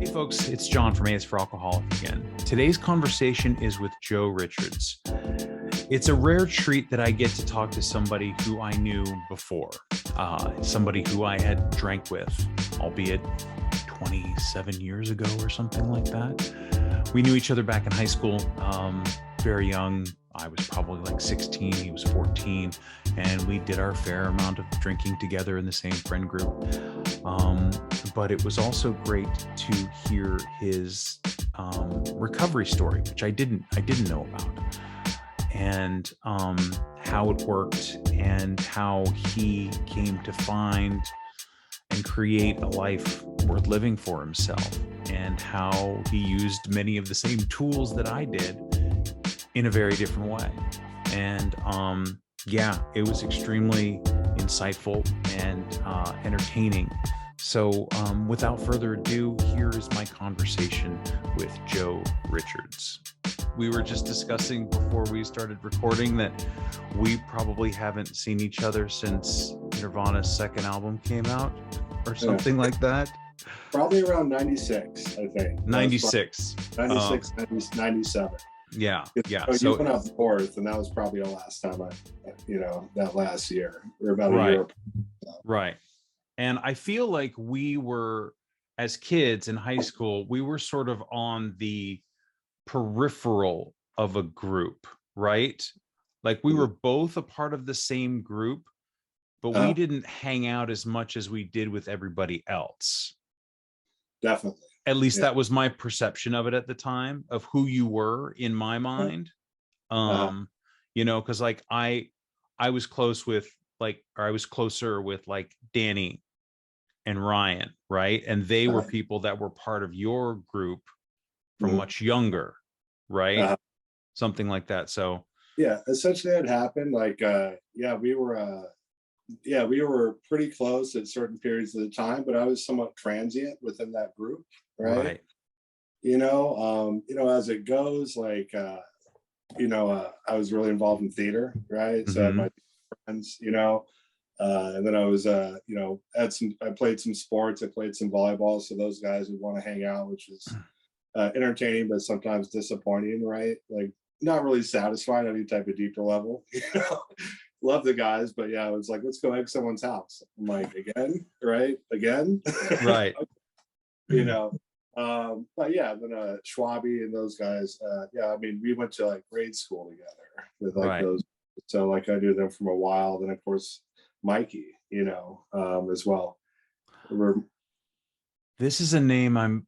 Hey folks, it's John from AIFA Alcoholic again. Today's conversation is with Joe Richards. It's a rare treat that I get to talk to somebody who I knew before, somebody who I had drank with, albeit 27 years ago or something like that. We knew each other back in high school, very young. I was probably like 16, he was 14, and we did our fair amount of drinking together in the same friend group. But it was also great to hear his recovery story, which I didn't know about, and how it worked and how he came to find and create a life worth living for himself, and how he used many of the same tools that I did in a very different way. And yeah, it was extremely insightful and entertaining. So without further ado, here is my conversation with Joe Richards. We were just discussing before we started recording that we probably haven't seen each other since Nirvana's second album came out or something like that. Probably around 96, I think. 96. 96, 97. Yeah. So you went up north, and that was probably the last time that last year, or about a year. Right. And I feel like we were, as kids in high school, we were sort of on the peripheral of a group, right? Like we were both a part of the same group, but we didn't hang out as much as we did with everybody else. Definitely. At least that was my perception of it at the time, of who you were in my mind. Because like I was close with I was closer with like Danny and Ryan, right? And they were people that were part of your group from much younger, right? Something like that. So yeah, essentially it happened. Like we were pretty close at certain periods of the time, but I was somewhat transient within that group, right? As it goes, I was really involved in theater, right? So I had my friends, and then I was, I played some sports, I played some volleyball. So those guys would want to hang out, which is entertaining, but sometimes disappointing, right? Like not really satisfied on any type of deeper level, Love the guys, but yeah, it was like, let's go egg someone's house. I'm like, again, right? Again? Right. But yeah, then Schwabi and those guys, we went to like grade school together with those. So like I knew them from a while. Then of course, Mikey, as well. This is a name I'm.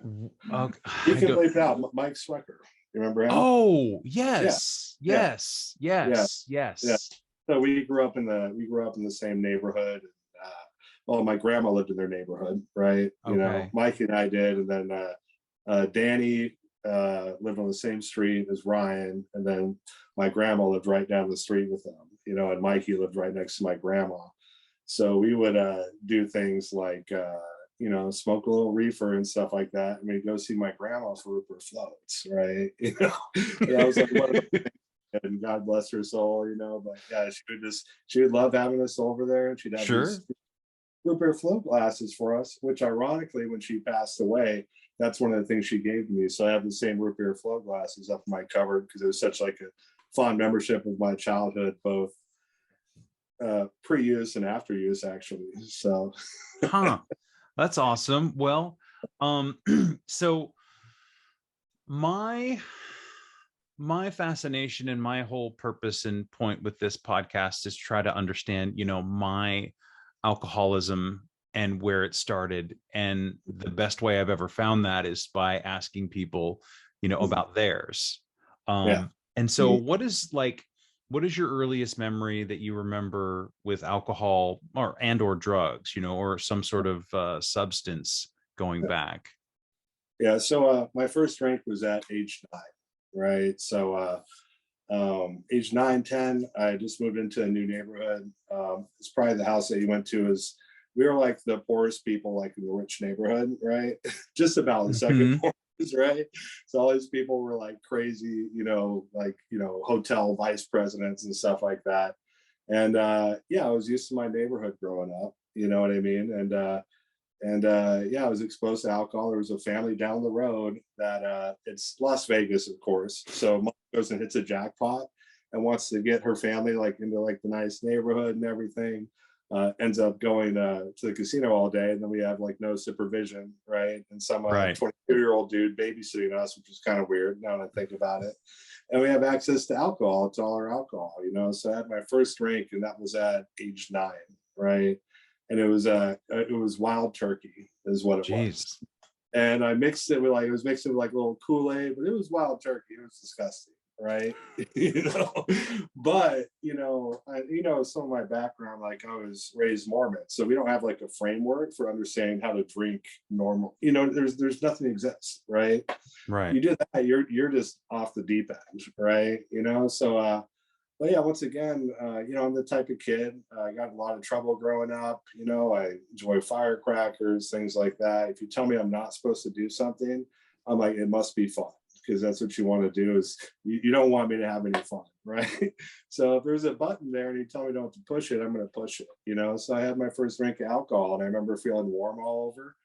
You can bleep out Mike Swecker. You remember him? Oh yes. Yeah. So we grew up in the same neighborhood. My grandma lived in their neighborhood, right? Mike and I did, and then Danny lived on the same street as Ryan, and then my grandma lived right down the street with them, and Mikey lived right next to my grandma. So we would do things like smoke a little reefer and stuff like that. I mean, go see my grandma for Rupert floats, right? That was like one of the things, and God bless her soul, but yeah, she would love having us over there, and she'd have these Rupert float glasses for us, which ironically, when she passed away, that's one of the things she gave to me. So I have the same Rupert float glasses up in my cupboard because it was such like a fond membership of my childhood, both pre-use and after use, actually. So that's awesome. Well, so my fascination and my whole purpose and point with this podcast is try to understand, my alcoholism and where it started. And the best way I've ever found that is by asking people, about theirs. And so what is your earliest memory that you remember with alcohol or drugs, or some sort of substance going back? Yeah. So my first drink was at age 9, right? So age 9, 10, I just moved into a new neighborhood. It's probably the house that you went to we were like the poorest people, like in the rich neighborhood, right? Just about the second poorest, right? So all these people were like crazy, hotel vice presidents and stuff like that. And I was used to my neighborhood growing up, you know what I mean? And And yeah, I was exposed to alcohol. There was a family down the road that it's Las Vegas, of course. So mom goes and hits a jackpot and wants to get her family like into like the nice neighborhood and everything. Ends up going to the casino all day, and then we have like no supervision, right? And some Right. 22-year-old dude babysitting us, which is kind of weird now that I think about it. And we have access to alcohol. It's all our alcohol, you know. So I had my first drink, and that was at age 9, right? And it was wild turkey, is what it was. And I mixed it with like, it was mixed with like little Kool-Aid, but it was wild turkey. It was disgusting, right? You know, but some of my background, like I was raised Mormon, so we don't have like a framework for understanding how to drink normal. You know, there's nothing exists, right? Right. You do that, you're just off the deep end, right? You know, so but yeah, once again, I'm the type of kid. I got a lot of trouble growing up. You know, I enjoy firecrackers, things like that. If you tell me I'm not supposed to do something, I'm like, it must be fun, because that's what you want to do. Is you don't want me to have any fun, right? So if there's a button there and you tell me don't to push it, I'm going to push it. You know, so I had my first drink of alcohol, and I remember feeling warm all over.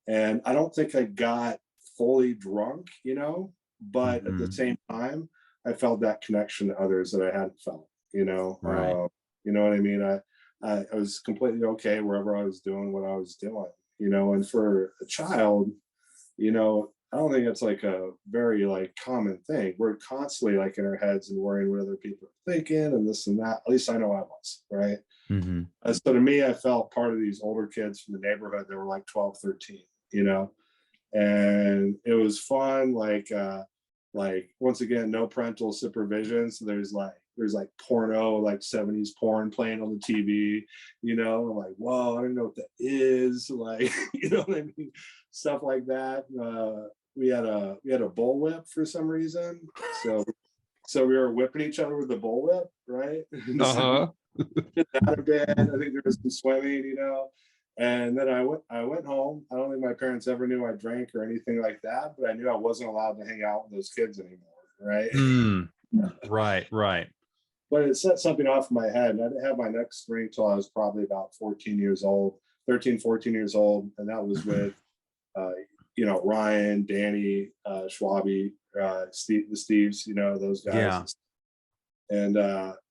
And I don't think I got fully drunk, you know, but at the same time, I felt that connection to others that I hadn't felt, you know. Right. You know what I mean? I was completely okay wherever I was doing what I was doing, you know. And for a child, you know, I don't think it's like a very like common thing. We're constantly like in our heads and worrying what other people are thinking and this and that. At least I know I was, right? So to me, I felt part of these older kids from the neighborhood that were like 12, 13, you know. And it was fun, like once again, no parental supervision. So there's like porno, like 70s porn playing on the TV, you know. I'm like, whoa, I don't know what that is. Like, you know what I mean? Stuff like that. We had a bullwhip for some reason. So we were whipping each other with the bullwhip, right? Out of bed. I think there was some swimming, you know. And then I went home. I don't think my parents ever knew I drank or anything like that, but I knew I wasn't allowed to hang out with those kids anymore, right? Right. But it set something off in my head. And I didn't have my next drink till I was probably about 14 years old, 13, 14 years old. And that was with Ryan, Danny, Schwabi, Steve, the Steves, you know, those guys. Yeah. And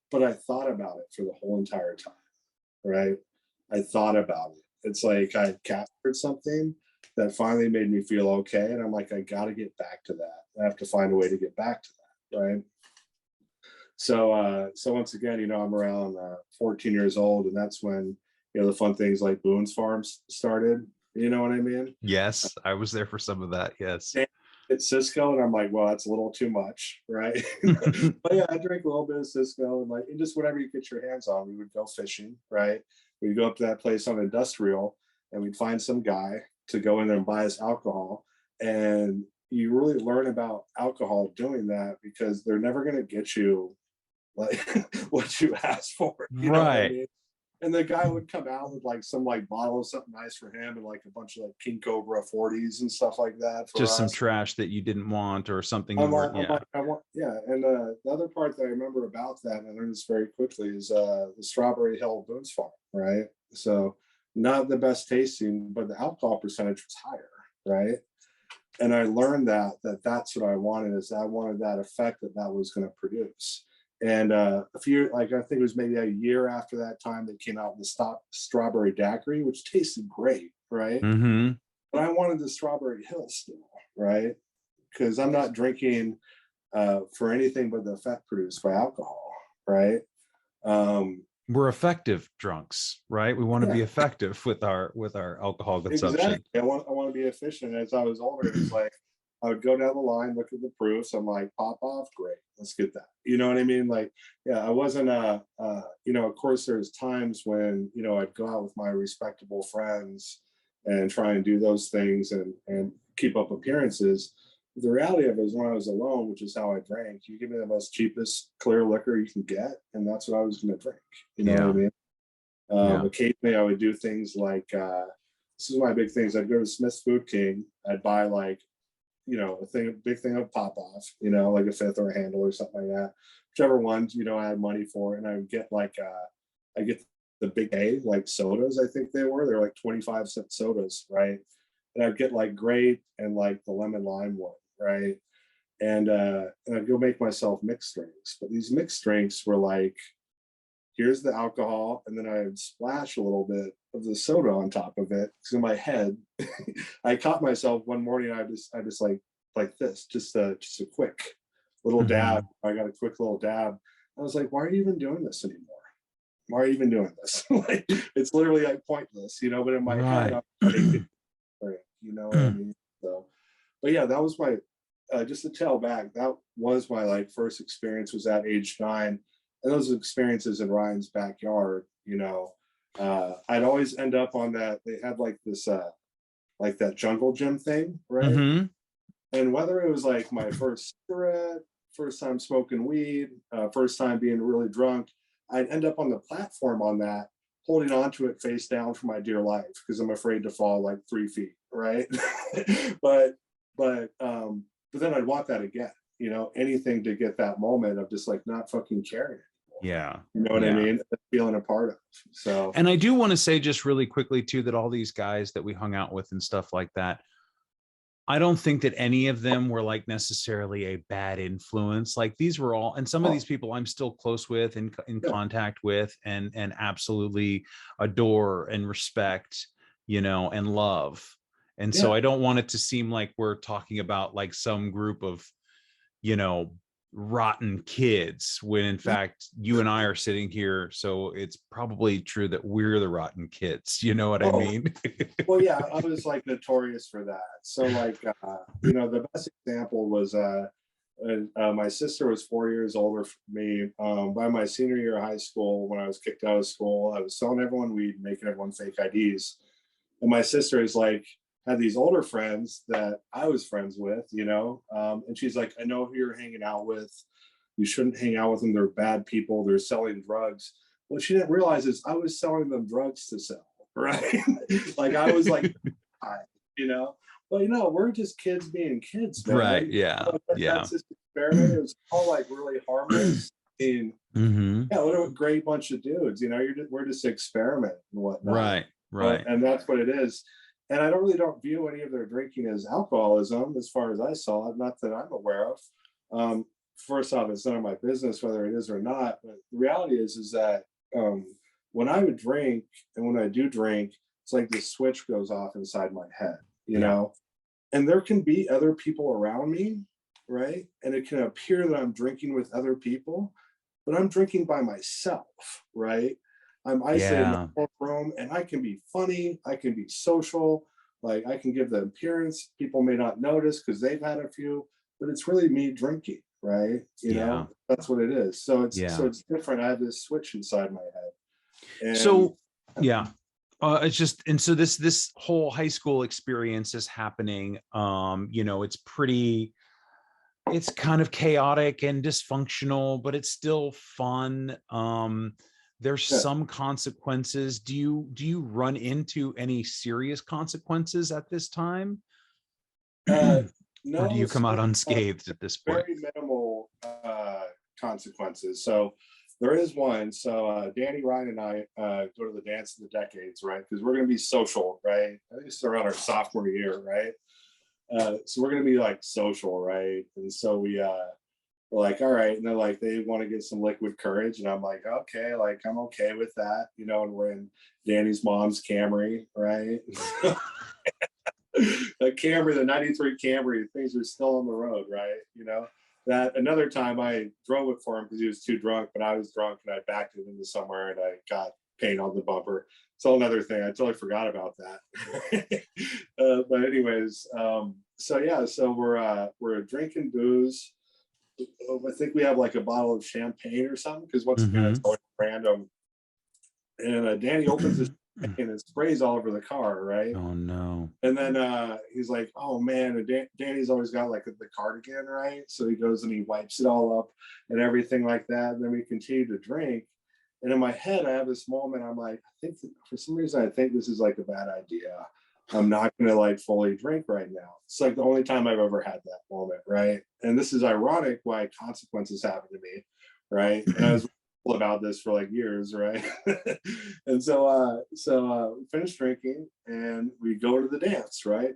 but I thought about it for the whole entire time, right? I thought about it. It's like I captured something that finally made me feel okay. And I'm like, I got to get back to that. I have to find a way to get back to that. Right. So once again, you know, I'm around 14 years old, and that's when, you know, the fun things like Boone's Farms started. You know what I mean? Yes. I was there for some of that. Yes. It's Cisco, and I'm like, well, that's a little too much, right? But yeah, I drink a little bit of Cisco, and just whatever you get your hands on. We would go fishing, right? We'd go up to that place on Industrial, and we'd find some guy to go in there and buy us alcohol. And you really learn about alcohol doing that, because they're never going to get you like what you asked for. You know what I mean? And the guy would come out with like some like bottle of something nice for him, and like a bunch of like King Cobra 40s and stuff like that. For just us. Some trash that you didn't want, or something. I want. Yeah. And the other part that I remember about that, and I learned this very quickly, is the Strawberry Hill Boone's Farm, right? So not the best tasting, but the alcohol percentage was higher, right? And I learned that's what I wanted. Is I wanted that effect that was going to produce. And I think it was maybe a year after that time, they came out with the strawberry daiquiri, which tasted great, right? But I wanted the Strawberry Hill still, right? Because I'm not drinking for anything but the effect produced by alcohol, right? We're effective drunks, right? We want to be effective with our alcohol consumption. Exactly. I want to be efficient. As I was older, it's like I would go down the line, look at the proofs. I'm like, pop off, great, let's get that. You know what I mean? Like, yeah, I wasn't of course there's times when, you know, I'd go out with my respectable friends and try and do those things and keep up appearances. But the reality of it is, when I was alone, which is how I drank, you give me the most cheapest clear liquor you can get, and that's what I was going to drink. You know what I mean? Occasionally I would do things like, this is my big things. I'd go to Smith's Food King. I'd buy like, you know, a big thing of pop off, you know, like a fifth or a handle or something like that, whichever ones, you know, I had money for. And I would get like, I get the big A, like sodas, I think they're like 25-cent sodas, right? And I'd get like grape and like the lemon lime one, right? And I'd go make myself mixed drinks. But these mixed drinks were like, here's the alcohol, and then I'd splash a little bit of the soda on top of it. Because in my head, I caught myself one morning. I just like this, just a quick little dab. I got a quick little dab. I was like, why are you even doing this anymore? Why are you even doing this? Like, it's literally like pointless, you know. But in my head, I'm like, you know what I mean? So, but yeah, that was my just to tell back. That was my like first experience, was at age 9. And those experiences in Ryan's backyard, you know, I'd always end up on that. They had like this, like that jungle gym thing, right? And whether it was like my first cigarette, first time smoking weed, first time being really drunk, I'd end up on the platform on that, holding onto it face down for my dear life because I'm afraid to fall like 3 feet, right? but then I'd want that again, you know, anything to get that moment of just like not fucking caring. Yeah. You know what I mean? Feeling a part of. So, and I do want to say just really quickly too, that all these guys that we hung out with and stuff like that, I don't think that any of them were like necessarily a bad influence. Like these were all, and some of these people I'm still close with and in contact with and absolutely adore and respect, you know, and love. And so I don't want it to seem like we're talking about like some group of, you know, rotten kids, when in fact you and I are sitting here, so it's probably true that we're the rotten kids, you know what I mean? Well, yeah, I was like notorious for that. So like you know, the best example was my sister was 4 years older than me. By my senior year of high school, when I was kicked out of school, I was selling everyone weed, making everyone fake IDs. And my sister is like, had these older friends that I was friends with, you know, and she's like, I know who you're hanging out with. You shouldn't hang out with them. They're bad people. They're selling drugs. What she didn't realize is I was selling them drugs to sell, right? Like I was like, you know, but you know, we're just kids being kids, man. Right? Yeah, That's just experiment. It was all like really harmless. And yeah, what a great bunch of dudes. You know, we're just experimenting and whatnot. Right. And that's what it is. And I don't view any of their drinking as alcoholism, as far as I saw it, not that I'm aware of. First off, it's none of my business whether it is or not. But the reality is that when I would drink, and when I do drink, it's like this switch goes off inside my head, you know. And there can be other people around me, right? And it can appear that I'm drinking with other people, but I'm drinking by myself, right? I'm isolated in the room, and I can be funny, I can be social, like I can give the appearance. People may not notice because they've had a few, but it's really me drinking, right? You know, that's what it is. So it's different. I have this switch inside my head. And so it's just, and so this whole high school experience is happening. You know, it's kind of chaotic and dysfunctional, but it's still fun. There's some consequences. Do you run into any serious consequences at this time? No, or do you come out unscathed at this point? Very minimal consequences. So there is one. So Danny, Ryan, and I go to the Dance of the Decades, right? Because we're going to be social, right? I think it's around our sophomore year, right? So we're going to be like social, right? And so we're like, all right. And they're like, they want to get some liquid courage. And I'm like, okay, like I'm okay with that, you know. And we're in Danny's mom's Camry, right? The Camry, the 93 Camry, things are still on the road, right? You know, that another time I drove it for him because he was too drunk, but I was drunk and I backed it into somewhere and I got paint on the bumper. It's all another thing. I totally forgot about that. But anyways, so we're drinking booze. I think we have like a bottle of champagne or something, because once again, it's always random. And Danny opens his and it sprays all over the car, right? Oh no. And then he's like, oh man, and Danny's always got like the cardigan, right? So he goes and he wipes it all up and everything like that. And then we continue to drink. And in my head, I have this moment. I'm like, I think for some reason, I think this is like a bad idea. I'm not going to like fully drink right now. It's like the only time I've ever had that moment, right? And this is ironic why consequences happen to me, right? And I was about this for like years, right? And we finish drinking and we go to the dance, right?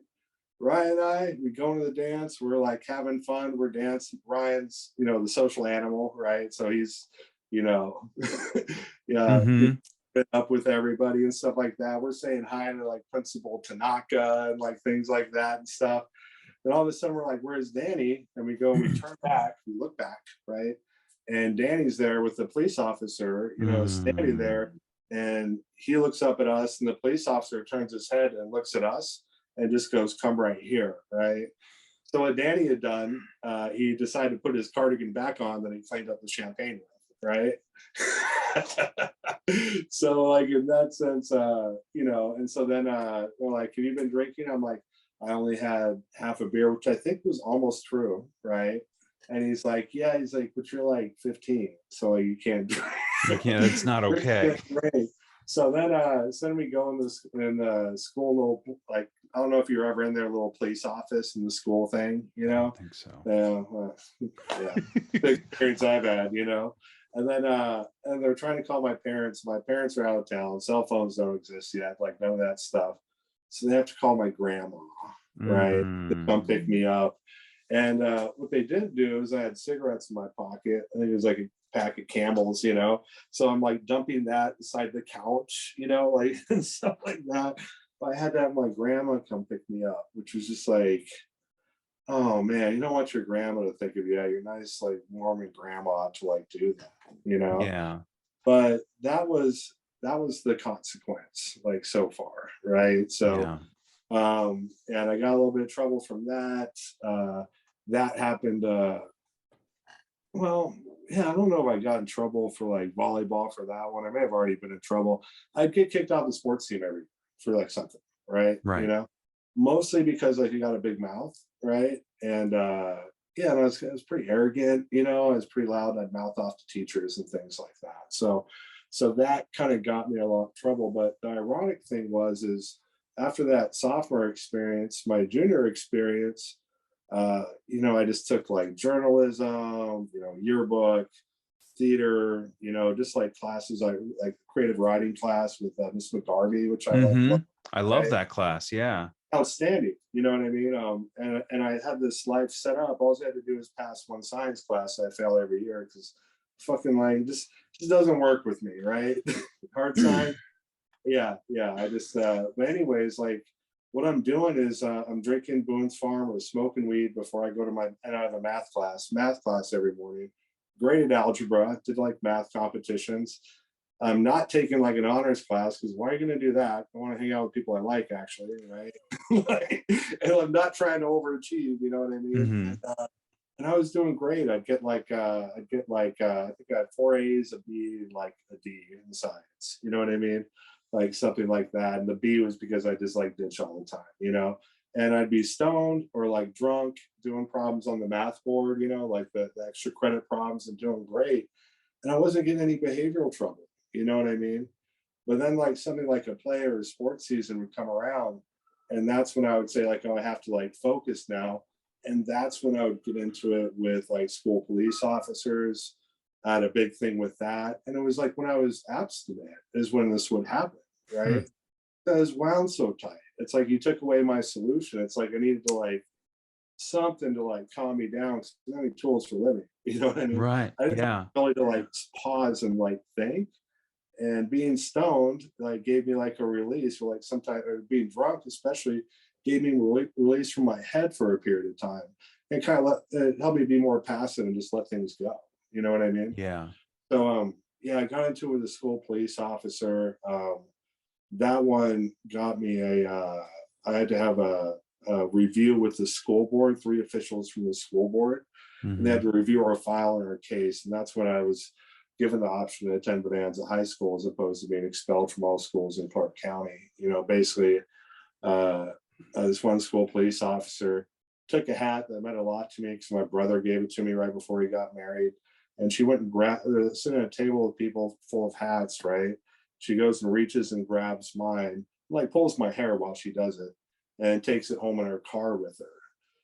Ryan and we go to the dance. We're like having fun. We're dancing. Ryan's, the social animal, right? So he's, yeah, up with everybody and stuff like that. We're saying hi to like Principal Tanaka and like things like that and stuff. And all of a sudden we're like, where's Danny? And we go, we turn back, we look back, right? And Danny's there with the police officer, standing there. And he looks up at us, and the police officer turns his head and looks at us and just goes, come right here, right? So what Danny had done, he decided to put his cardigan back on that he cleaned up the champagne with, right? So like in that sense, and so then they're like, have you been drinking? I'm like, I only had half a beer, which I think was almost true, right? And he's like, yeah, he's like, but you're like 15, so you can't drink. You can't, it's not okay. So then we go in the school little, like, I don't know if you're ever in their little police office in the school thing, I don't think so. Yeah, big experience I've had, And then and they're trying to call my parents. My parents are out of town. Cell phones don't exist yet, like none of that stuff. So they have to call my grandma, right, to come pick me up. And what they didn't do is I had cigarettes in my pocket. I think it was like a pack of Camels, So I'm like dumping that beside the couch, like and stuff like that. But I had to have my grandma come pick me up, which was just like, oh man, you don't want your grandma to think of you. Yeah, you're nice, like Mormon grandma to like do that, Yeah. But that was the consequence, like so far, right? So yeah. And I got a little bit of trouble from that. That happened well, yeah, I don't know if I got in trouble for like volleyball for that one. I may have already been in trouble. I'd get kicked off the sports team every for like something, right? Mostly because like you got a big mouth, right? And yeah, and I was pretty arrogant, I was pretty loud. I'd mouth off to teachers and things like that. So that kind of got me a lot of trouble. But the ironic thing is after that sophomore experience, my junior experience, I just took like journalism, yearbook, theater, just like classes, like creative writing class with Miss McGarvey, which I love. I love that class. Yeah. Outstanding. You know what I mean? And I had this life set up. All I had to do is pass one science class. I fail every year because fucking like just doesn't work with me, right? Hard science. Yeah. I just but anyways, like what I'm doing is I'm drinking Boone's Farm or smoking weed before I go to and I have a math class every morning. Graded algebra, did like math competitions. I'm not taking like an honors class because why are you going to do that? I want to hang out with people I like, actually, right? And I'm not trying to overachieve, you know what I mean? And I was doing great. I'd get like I think I had 4 A's, a B, and like a D in science. You know what I mean? Like something like that. And the B was because I just like ditch all the time, And I'd be stoned or like drunk doing problems on the math board, like the extra credit problems and doing great. And I wasn't getting any behavioral trouble. You know what I mean? But then like something like a play or a sports season would come around. And that's when I would say like, oh, I have to like focus now. And that's when I would get into it with like school police officers. I had a big thing with that. And it was like when I was abstinent is when this would happen, right? I was wound so tight. It's like you took away my solution. It's like I needed to like something to like calm me down. Because I don't have any tools for living. You know what I mean? Right. I didn't have the ability to like pause and like think. And being stoned like gave me like a release, or like sometimes being drunk especially gave me release from my head for a period of time, and kind of it helped me be more passive and just let things go. You know what I mean? Yeah. So yeah, I got into it with a school police officer. That one got me I had to have a review with the school board, 3 officials from the school board, and they had to review our file and our case. And that's when I was given the option to attend Bonanza High School as opposed to being expelled from all schools in Clark County. Basically, this one school police officer took a hat that meant a lot to me because my brother gave it to me right before he got married. And she went and grabbed, sitting at a table with people full of hats, right? She goes and reaches and grabs mine, like pulls my hair while she does it, and takes it home in her car with her.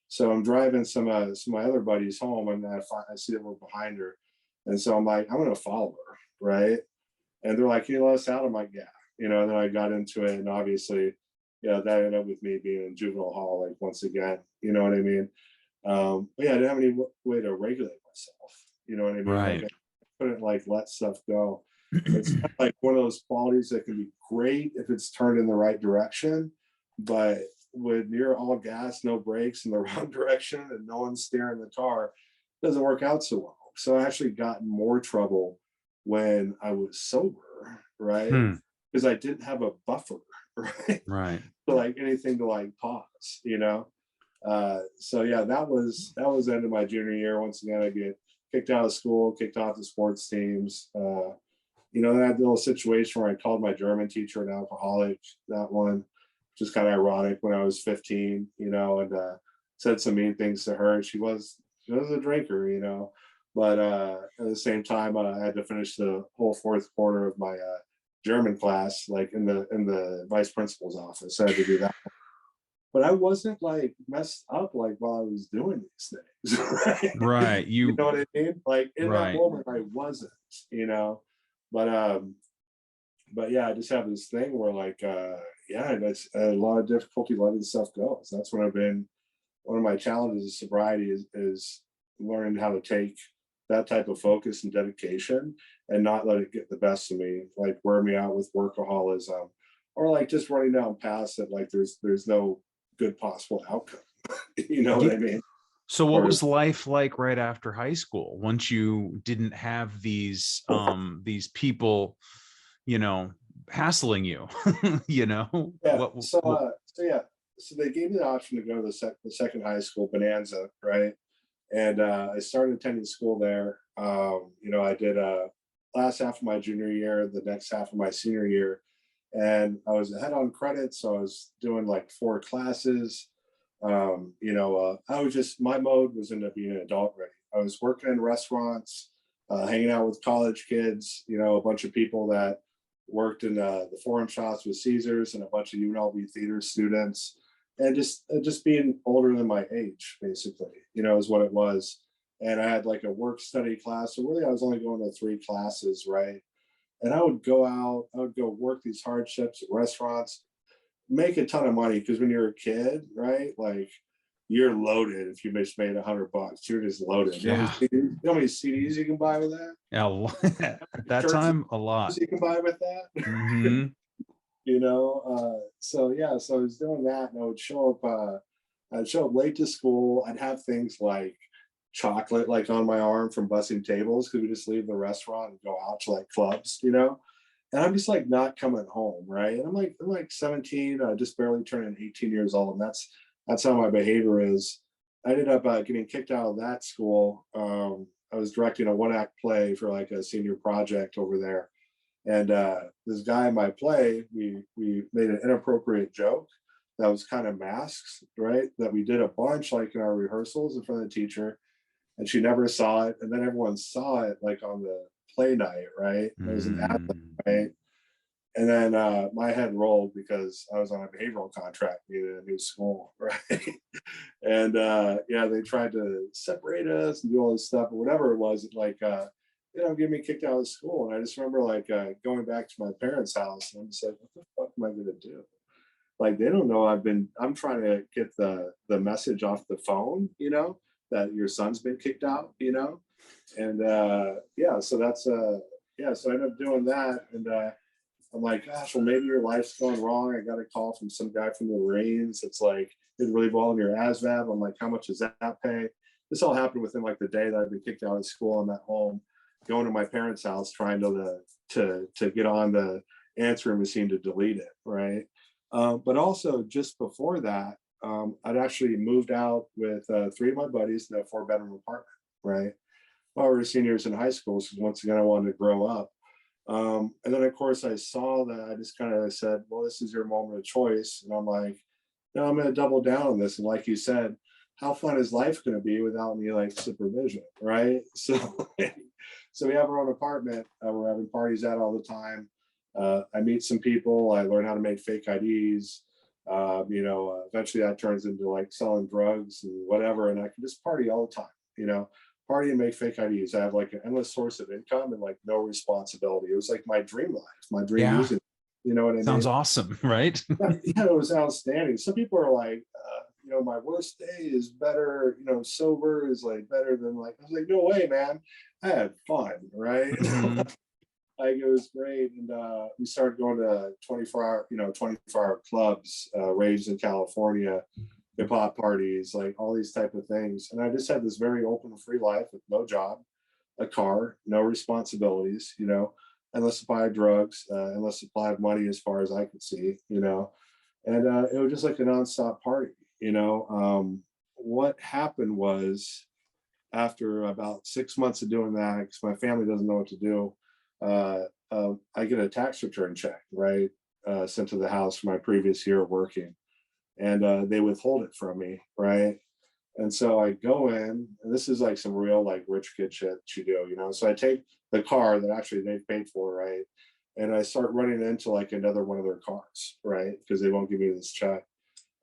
So I'm driving some of my other buddies home, and I see that we're behind her. And so I'm like, I'm going to follow her, right? And they're like, "Can you let us out?" I'm like, "Yeah." And then I got into it, and obviously, that ended up with me being in juvenile hall, like, once again, you know what I mean? But yeah, I didn't have any way to regulate myself, you know what I mean? Like, Right. I couldn't, like, let stuff go. It's kind of like one of those qualities that can be great if it's turned in the right direction, but when you're all gas, no brakes in the wrong direction, and no one's steering the car, it doesn't work out so well. So I actually got in more trouble when I was sober, right? Hmm. Because I didn't have a buffer, right? Right. So, like, anything to, like, pause. So yeah, that was the end of my junior year. Once again, I get kicked out of school, kicked off the sports teams. Then I had a little situation where I called my German teacher an alcoholic. That one, which is kind of ironic, when I was 15, and said some mean things to her. She was a drinker. But at the same time, I had to finish the whole fourth quarter of my German class, like in the vice principal's office. I had to do that. But I wasn't, like, messed up, like, while I was doing these things, right? Right. You know what I mean? Like, in that Right. moment, I wasn't, you know. But yeah, I just have this thing where, like, yeah, that's a lot of difficulty letting stuff go. So that's one of my challenges of sobriety is learning how to take that type of focus and dedication and not let it get the best of me, like wear me out with workaholism, or like just running down paths that, like, there's no good possible outcome. You know what Yeah. I mean? So what Or was life like right after high school, once you didn't have these people, hassling you? yeah, What so they gave me the option to go to the second high school, Bonanza, right? And I started attending school there. I did last half of my junior year, the next half of my senior year, and I was ahead on credits, so I was doing like 4 classes. I was just, my mode was into being an adult ready. I was working in restaurants, hanging out with college kids, a bunch of people that worked in the forum shops with Caesars, and a bunch of UNLV theater students, and just being older than my age, basically, is what it was. And I had like a work study class, so really I was only going to 3 classes, right? And I would go out, I would go work these hardships at restaurants, make a ton of money, because when you're a kid, right, like, you're loaded. If you just made $100, you're just loaded. Yeah. How many CDs you can buy with that? Yeah. At that Shirts time, a lot. you can buy with that. Hmm. So yeah, so I was doing that, and I'd show up late to school. I'd have things like chocolate, like, on my arm from bussing tables, because we just leave the restaurant and go out to, like, clubs. And I'm just, like, not coming home, right? And I'm like 17, just barely turning 18 years old, and that's how my behavior is. I ended up getting kicked out of that school. I was directing a one-act play for, like, a senior project over there, and this guy in my play, we made an inappropriate joke that was kind of masks, right? That we did a bunch, like, in our rehearsals in front of the teacher, and she never saw it. And then everyone saw it, like, on the play night, right? It was an ad, Mm. right? And then my head rolled because I was on a behavioral contract, needed a new school, right? And yeah, they tried to separate us and do all this stuff, or whatever it was, like, get me kicked out of school. And I just remember, like, going back to my parents' house, and I'm just like, what the fuck am I gonna do? Like, they don't know I'm trying to get the message off the phone, that your son's been kicked out. And yeah, so that's yeah, so I ended up doing that, and I'm like, gosh, well, maybe your life's going wrong. I got a call from some guy from the Marines. It's like, did really well in your ASVAB. I'm like, how much does that pay? This all happened within, like, the day that I'd been kicked out of school. I'm at home, going to my parents' house, trying to get on the answering machine to delete it, right? But also, just before that, I'd actually moved out with 3 of my buddies in a 4-bedroom apartment, right? While we were seniors in high school, so once again, I wanted to grow up. And then, of course, I saw that. I just kind of said, well, this is your moment of choice. And I'm like, no, I'm going to double down on this. And like you said, how fun is life going to be without any, like, supervision, right? So we have our own apartment. We're having parties at all the time. I meet some people. I learn how to make fake IDs. Eventually that turns into, like, selling drugs and whatever. And I can just party all the time, party and make fake IDs. I have like an endless source of income and like no responsibility. It was like my dream life, my dream music. You know what I Sounds mean? awesome, right? Yeah, it was outstanding. Some people are like, my worst day is better, sober is like better than like, I was like, no way, man. I had fun, right? Mm-hmm. Like it was great. And we started going to 24-hour clubs, raves in California, hip hop parties, like all these type of things. And I just had this very open, free life with no job, a car, no responsibilities, endless supply of drugs, endless supply of money as far as I could see, and it was just like a nonstop party, what happened was after about 6 months of doing that, because my family doesn't know what to do, I get a tax return check, right? Sent to the house for my previous year of working. And they withhold it from me, right? And so I go in, and this is like some real like rich kid shit you do. So I take the car that actually they paid for, right? And I start running into like another one of their cars, right? Because they won't give me this check.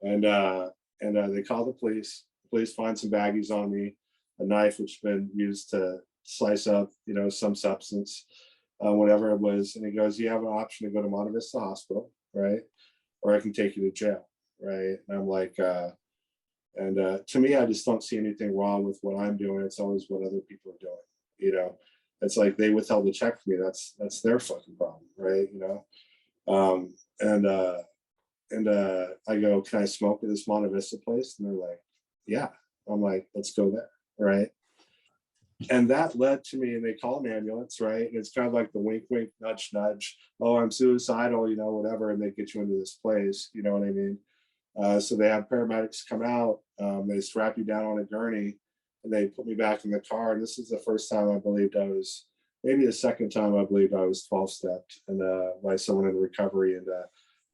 And they call the police. The police find some baggies on me, a knife which has been used to slice up, some substance, whatever it was. And he goes, "You have an option to go to Monte Vista Hospital, right? Or I can take you to jail." Right. And I'm like, to me, I just don't see anything wrong with what I'm doing. It's always what other people are doing. It's like they withheld the check from me. That's their fucking problem, right? Um, and I go, "Can I smoke at this Monte Vista place?" And they're like, "Yeah." I'm like, "Let's go there," right? And that led to me, and they call an ambulance, right? And it's kind of like the wink, wink, nudge, nudge. "Oh, I'm suicidal," whatever, and they get you into this place. You know what I mean? So they have paramedics come out. They strap you down on a gurney, and they put me back in the car. And this is the first time I believed I was, maybe the second time I believed I was 12 stepped, and by someone in recovery. And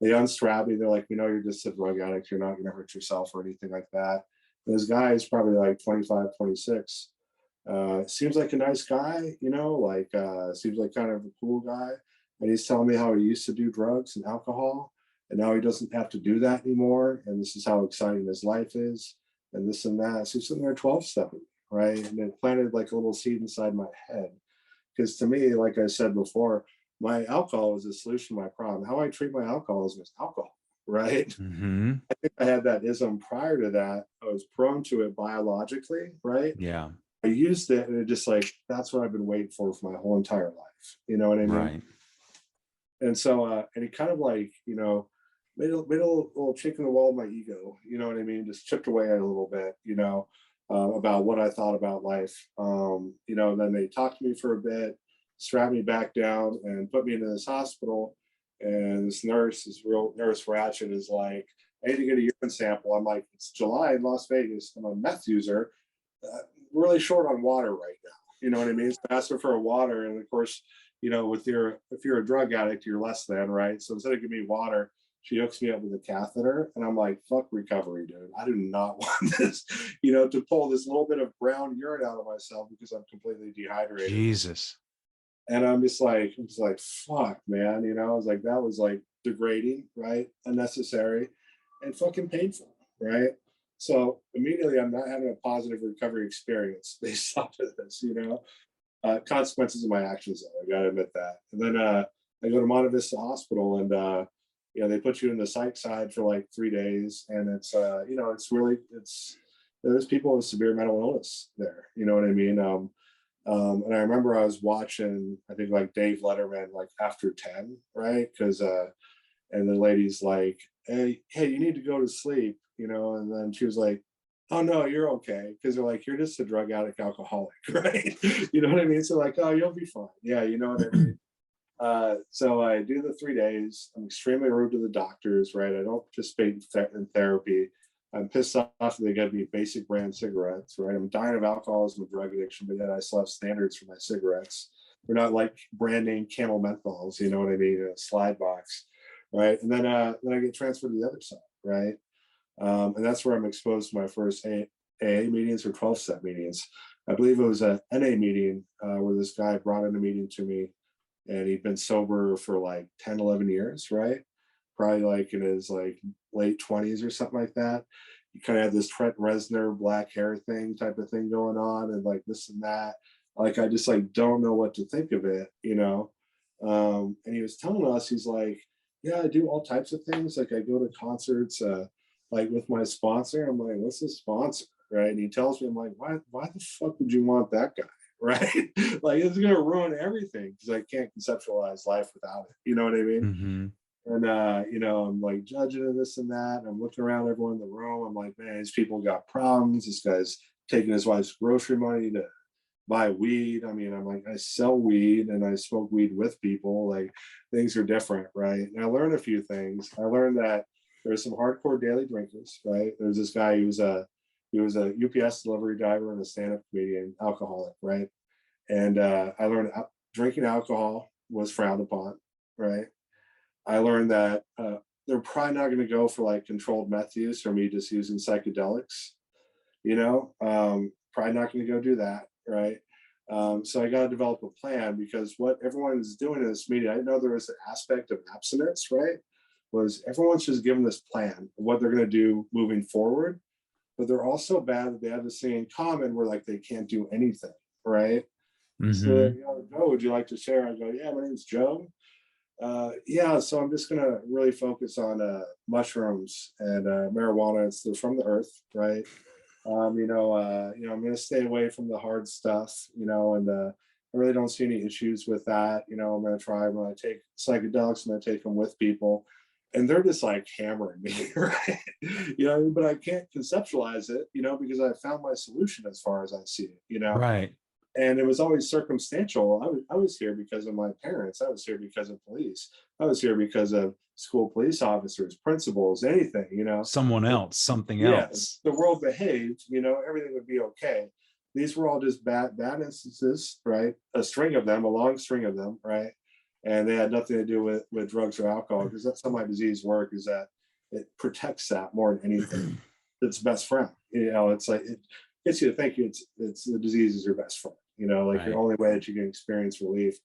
they unstrap me. They're like, "We know you're just a drug addict. You're not going to hurt yourself or anything like that." And this guy is probably like 25, 26. Seems like a nice guy, seems like kind of a cool guy. And he's telling me how he used to do drugs and alcohol, and now he doesn't have to do that anymore. And this is how exciting his life is, and this and that. So he's sitting there 12 stepping, right? And it planted like a little seed inside my head. Because to me, like I said before, my alcohol is a solution to my problem. How I treat my alcoholism is alcohol, right? Mm-hmm. I think I had that ism prior to that. I was prone to it biologically, right? Yeah. I used it, and it just like, that's what I've been waiting for my whole entire life. You know what I mean? Right. And so, and it kind of like, made a little chink in the wall of my ego. You know what I mean? Just chipped away at it a little bit, about what I thought about life. And then they talked to me for a bit, strapped me back down, and put me into this hospital. And this real nurse ratchet, is like, "I need to get a urine sample." I'm like, "It's July in Las Vegas. I'm a meth user. Really short on water right now." You know what I mean? So I asked her for a water, and of course, if you're a drug addict, you're less than, right? So instead of giving me water, she hooks me up with a catheter, and I'm like, "Fuck recovery, dude. I do not want this, to pull this little bit of brown urine out of myself because I'm completely dehydrated." Jesus. And I'm just like, "Fuck, man." I was like, that was like degrading, right? Unnecessary and fucking painful, right? So immediately I'm not having a positive recovery experience based off of this, consequences of my actions, though, I gotta admit that. And then I go to Monte Vista Hospital, and they put you in the psych side for like 3 days, and it's there's people with severe mental illness there. You know what I mean? And I remember I was watching, I think like Dave Letterman, like after 10, right? Because and the lady's like, hey, you need to go to sleep, and then she was like, "Oh no, you're okay." Because they're like, "You're just a drug addict alcoholic," right? You know what I mean? So like, "Oh, you'll be fine." Yeah, you know what I mean? So I do the 3 days. I'm extremely rude to the doctors, right? I don't participate in therapy. I'm pissed off that they give me basic brand cigarettes, right? I'm dying of alcoholism and drug addiction, but yet I still have standards for my cigarettes. They're not like brand name Camel menthols, you know what I mean? In a slide box, right? And then I get transferred to the other side, right? And that's where I'm exposed to my first AA meetings or 12-step meetings. I believe it was a NA meeting where this guy brought in a meeting to me, and he'd been sober for like 10, 11 years, right? Probably like in his like late 20s or something like that. you kind of have this Trent Reznor black hair thing type of thing going on, and like this and that. Like, I just like don't know what to think of it, you know. And he was telling us, he's like, yeah, I do all types of things. Like, I go to concerts, like with my sponsor. I'm like, what's his sponsor? Right. And he tells me, I'm like, why the fuck would you want that guy? Right. Like, it's gonna ruin everything because I can't conceptualize life without it. You know what I mean? Mm-hmm. And you know, I'm like judging and this and that. And I'm looking around everyone in the room. I'm like, man, these people got problems. This guy's taking his wife's grocery money to buy weed. I mean, I'm like, I sell weed and I smoke weed with people. Like, things are different, right? And I learned a few things. I learned that there's some hardcore daily drinkers, right? There's this guy who was a UPS delivery driver and a stand-up comedian, alcoholic, right? And I learned drinking alcohol was frowned upon, right? I learned that they're probably not going to go for like controlled meth use or me just using psychedelics, you know, probably not going to go do that, right? So I got to develop a plan, because what everyone is doing in this meeting, I didn't know there was an aspect of abstinence, right? Was everyone's just given this plan of what they're going to do moving forward, but they're also bad that they have this thing in common where like they can't do anything, right? Mm-hmm. So, you know, Joe, would you like to share? I go, yeah, my name's Joe. Yeah, so I'm just gonna really focus on mushrooms and marijuana. They're from the earth, right? I'm gonna stay away from the hard stuff, you know, and I really don't see any issues with that. You know, I'm gonna try when I take psychedelics, I'm gonna take them with people, and they're just like hammering me, right? You know, but I can't conceptualize it, you know, because I found my solution as far as I see it, you know. Right. And it was always circumstantial. I was here because of my parents. I was here because of police. I was here because of school police officers, principals, anything, you know. Someone else, something Yeah, else. the world behaved, you know, everything would be okay. These were all just bad instances, right? A string of them, a long string of them, right? And they had nothing to do with drugs or alcohol, because that's how my disease work, is that it protects that more than anything. It's best friend. You know, it's like it gets you to think it's the disease is your best friend, you know, like the only way that you can experience relief.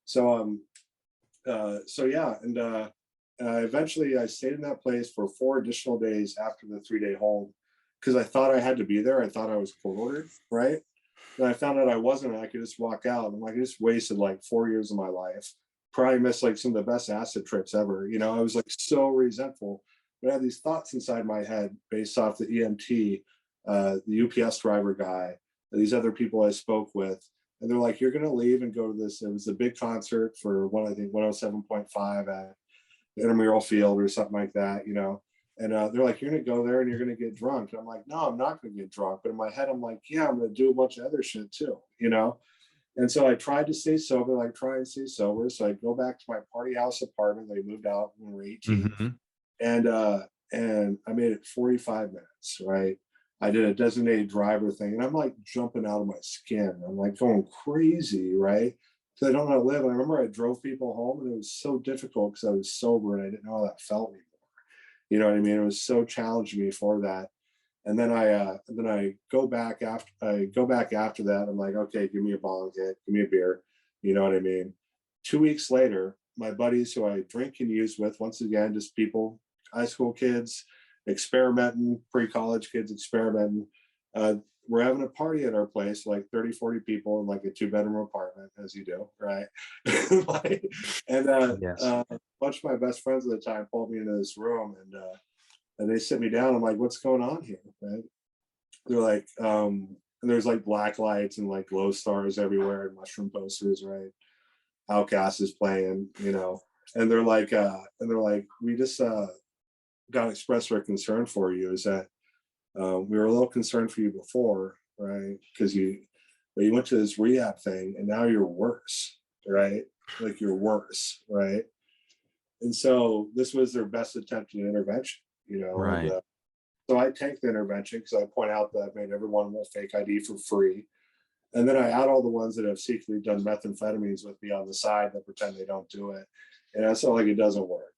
So yeah, and eventually I stayed in that place for 4 additional days after the 3-day hold, because I thought I had to be there. I thought I was court ordered, right? And I found out I wasn't. I could just walk out. I'm like, I just wasted like 4 years of my life. Probably missed like some of the best acid trips ever. You know, I was like so resentful. But I had these thoughts inside my head based off the EMT, the UPS driver guy, these other people I spoke with. And they're like, you're going to leave and go to this. It was a big concert for 107.5 at the intramural field or something like that, you know. And they're like, you're going to go there and you're going to get drunk. And I'm like, no, I'm not going to get drunk. But in my head, I'm like, yeah, I'm going to do a bunch of other shit too, you know. And so I tried to stay sober, like try and stay sober. So I go back to my party house apartment. They moved out when we were 18. Mm-hmm. And I made it 45 minutes, right? I did a designated driver thing, and I'm like jumping out of my skin. I'm like going crazy, right? Because I don't know how to live. And I remember I drove people home, and it was so difficult because I was sober and I didn't know how that felt anymore. You know what I mean? It was so challenging me for that. And then I go back after that. I'm like, okay, give me a bong hit, give me a beer. You know what I mean? 2 weeks later, my buddies who I drink and use with, once again, just people, high school kids, experimenting, pre-college kids experimenting. We're having a party at our place, like 30, 40 people in like a 2-bedroom apartment, as you do, right? Yes. A bunch of my best friends at the time pulled me into this room, and they sit me down. I'm like, what's going on here, right? They're like, and there's like black lights and like glow stars everywhere and mushroom posters, right? Outcast is playing, you know, and they're like, we just got to express our concern for you. Is that we were a little concerned for you before, right? Because you went to this rehab thing and now you're worse, right? Like you're worse, right? And so this was their best attempt at intervention, you know. Right. And, so I take the intervention because I point out that I made everyone a fake ID for free. And then I add all the ones that have secretly done methamphetamines with me on the side that pretend they don't do it. And I feel like it doesn't work.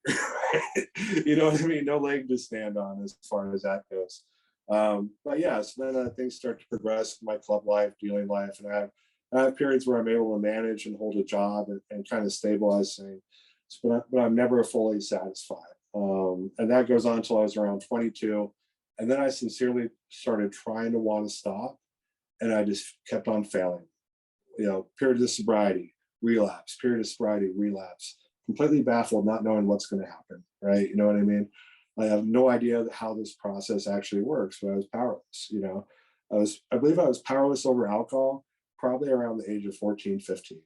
You know what I mean? No leg to stand on as far as that goes. But yeah, so then things start to progress in my club life, dealing life. And I have periods where I'm able to manage and hold a job and kind of stabilize things. But I'm never fully satisfied. And that goes on until I was around 22. And then I sincerely started trying to want to stop, and I just kept on failing. Period of sobriety, relapse, period of sobriety, relapse, completely baffled, not knowing what's going to happen, right? You know what I mean? I have no idea how this process actually works, but I was powerless. I believe I was powerless over alcohol probably around the age of 14, 15,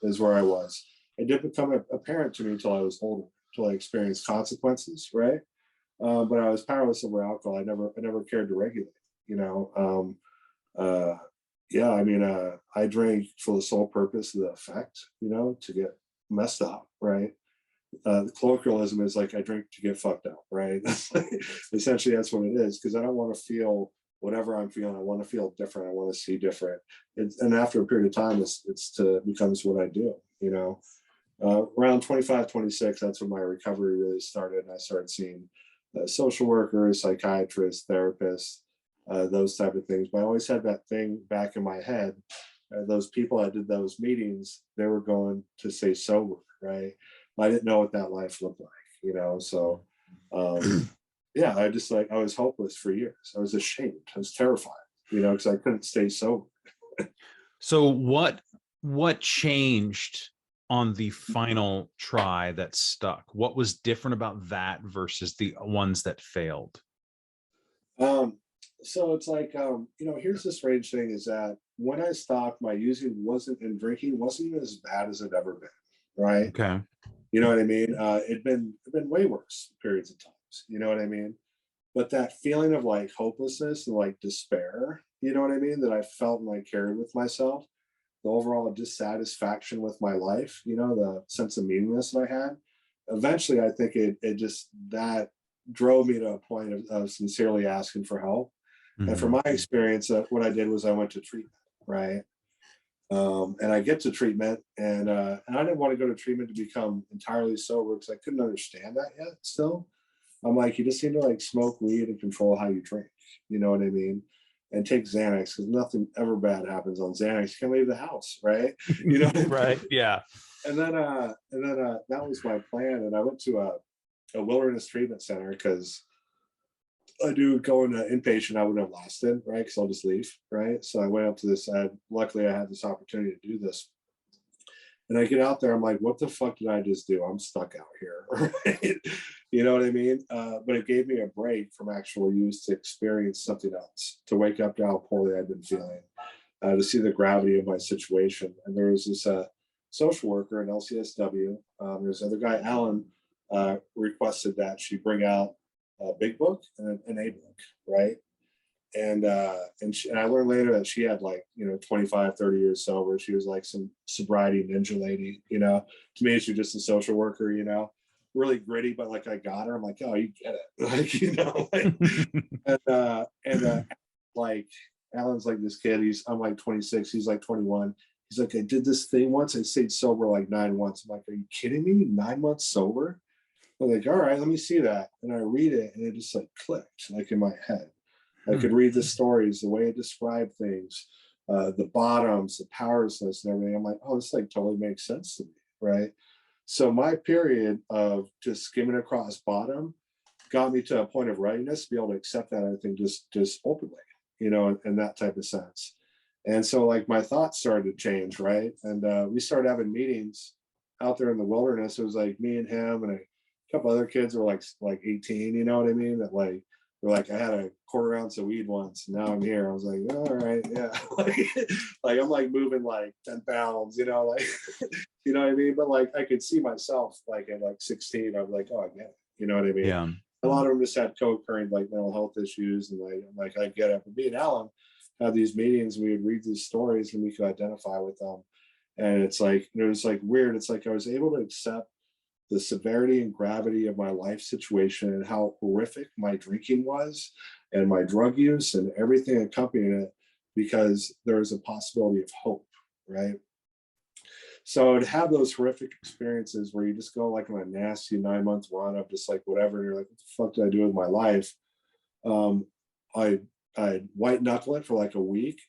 is where I was. It didn't become apparent to me until I was older, until I experienced consequences, right? But I was powerless over alcohol. I never cared to regulate, I drank for the sole purpose of the effect, to get messed up, right? The colloquialism is like, I drink to get fucked up, right? Essentially, that's what it is, because I don't want to feel whatever I'm feeling. I want to feel different. I want to see different. And after a period of time, it becomes what I do, around 25, 26, that's when my recovery really started. And I started seeing social workers, psychiatrists, therapists, those type of things. But I always had that thing back in my head. Those people that did those meetings, they were going to stay sober, right? I didn't know what that life looked like, So, I was hopeless for years. I was ashamed. I was terrified, because I couldn't stay sober. So what changed on the final try that stuck? What was different about that versus the ones that failed? So it's like, here's the strange thing is that when I stopped, my using and drinking wasn't as bad as it ever been, right? Okay. You know what I mean? It'd been way worse periods of times, you know what I mean? But that feeling of like hopelessness and like despair, you know what I mean, that I felt and I carried with myself, the overall dissatisfaction with my life, the sense of meaningless that I had, eventually I think it just, that drove me to a point of sincerely asking for help. Mm-hmm. And from my experience, what I did was I went to treatment, right? And I get to treatment, and I didn't want to go to treatment to become entirely sober because I couldn't understand that yet. Still, I'm like, you just need to like smoke weed and control how you drink. You know what I mean? And take Xanax, because nothing ever bad happens on Xanax. You can't leave the house, right? Right? Yeah. And then that was my plan, and I went to a wilderness treatment center because I do go into inpatient, I wouldn't have lasted, right? Because I'll just leave, right? So I went up to this. Luckily, I had this opportunity to do this. And I get out there, I'm like, what the fuck did I just do? I'm stuck out here, right? You know what I mean? But it gave me a break from actual use to experience something else, to wake up to how poorly I'd been feeling, to see the gravity of my situation. And there was this social worker in LCSW. There's another guy, Alan, requested that she bring out a big book and an A book, right? And I learned later that she had 25, 30 years sober. She was like some sobriety ninja lady, To me, she's just a social worker, really gritty, but like I got her. I'm like, oh, you get it. Like Alan's like this kid. I'm like 26. He's like 21. He's like, I did this thing once. I stayed sober like 9 months. I'm like, are you kidding me? 9 months sober? I'm like, all right, let me see that. And I read it, and it just like clicked, like in my head. I could read the stories, the way it described things, the bottoms, the powerlessness, and everything. I'm like, oh, this like totally makes sense to me, right? So my period of just skimming across bottom got me to a point of readiness to be able to accept that, I think, just openly, in that type of sense. And so like my thoughts started to change, right? And we started having meetings out there in the wilderness. It was like me and him and a couple other kids were like 18, you know what I mean? That like, we're like, I had a quarter ounce of weed once, and now I'm here. I was like, oh, all right, yeah. like I'm like moving like 10 pounds, you know what I mean? But like I could see myself like at like 16, I'm like, oh, I get it. You know what I mean? Yeah. A lot of them just had co-occurring like mental health issues, and like I get it. But me and Alan had these meetings, and we would read these stories, and we could identify with them. And it's like, it was like weird. It's like I was able to accept the severity and gravity of my life situation and how horrific my drinking was and my drug use and everything accompanying it, because there was a possibility of hope, right? So to have those horrific experiences where you just go like on a nasty 9-month run of just like whatever, and you're like, what the fuck did I do with my life? I'd white knuckle it for like a week,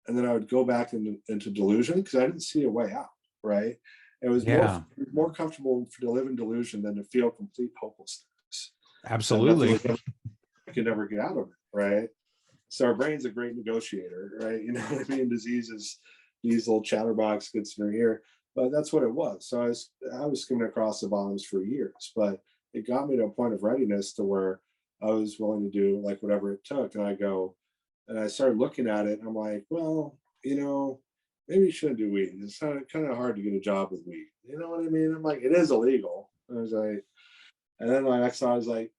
and then I would go back into delusion because I didn't see a way out, right? It was more comfortable to live in delusion than to feel complete hopelessness. Absolutely. could never get out of it, right? So our brain's a great negotiator, right? You know what I mean? Disease is these little chatterbox gets in your ear, but that's what it was. So I was skimming across the bottoms for years, but it got me to a point of readiness to where I was willing to do like whatever it took. And I started looking at it and I'm like, well, maybe you shouldn't do weed. It's kind of hard to get a job with weed. You know what I mean? I'm like, it is illegal. I was like, and then my next thought was like,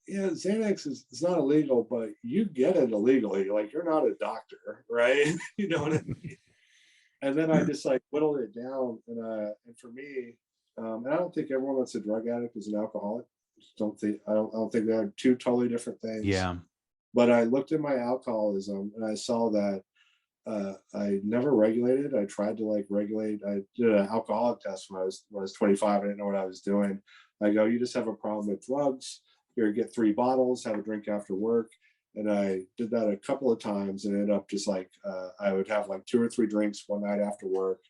yeah, Xanax is it's not illegal, but you get it illegally. Like you're not a doctor, right? You know what I mean? And then I just like whittled it down, and for me, and I don't think everyone that's a drug addict is an alcoholic. I don't think they're two totally different things. Yeah. But I looked at my alcoholism and I saw that I never regulated. I tried to like regulate. I did an alcoholic test when I was 25. I didn't know what I was doing. I go, you just have a problem with drugs. Here, get 3 bottles, have a drink after work. And I did that a couple of times and ended up just like, I would have like 2 or 3 drinks one night after work.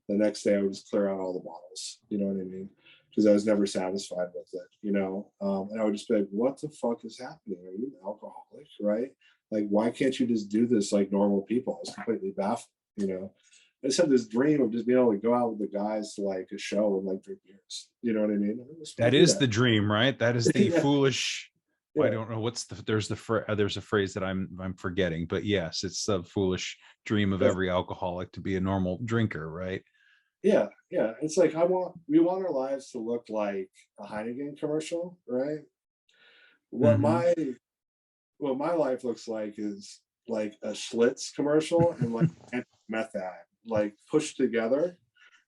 The next day I would just clear out all the bottles. You know what I mean? Because I was never satisfied with it, and I would just be like, what the fuck is happening? Are you an alcoholic, right? Like, why can't you just do this like normal people? I was completely baffled. I just had this dream of just being able to go out with the guys to like a show and like drink beers. You know what I mean? That is the dream, right? That is the yeah. foolish. Yeah. I don't know there's a phrase that I'm forgetting, but yes, it's the foolish dream of every alcoholic to be a normal drinker, right? Yeah. It's like we want our lives to look like a Heineken commercial, right? What my life looks like is like a Schlitz commercial and like meth ad, like pushed together,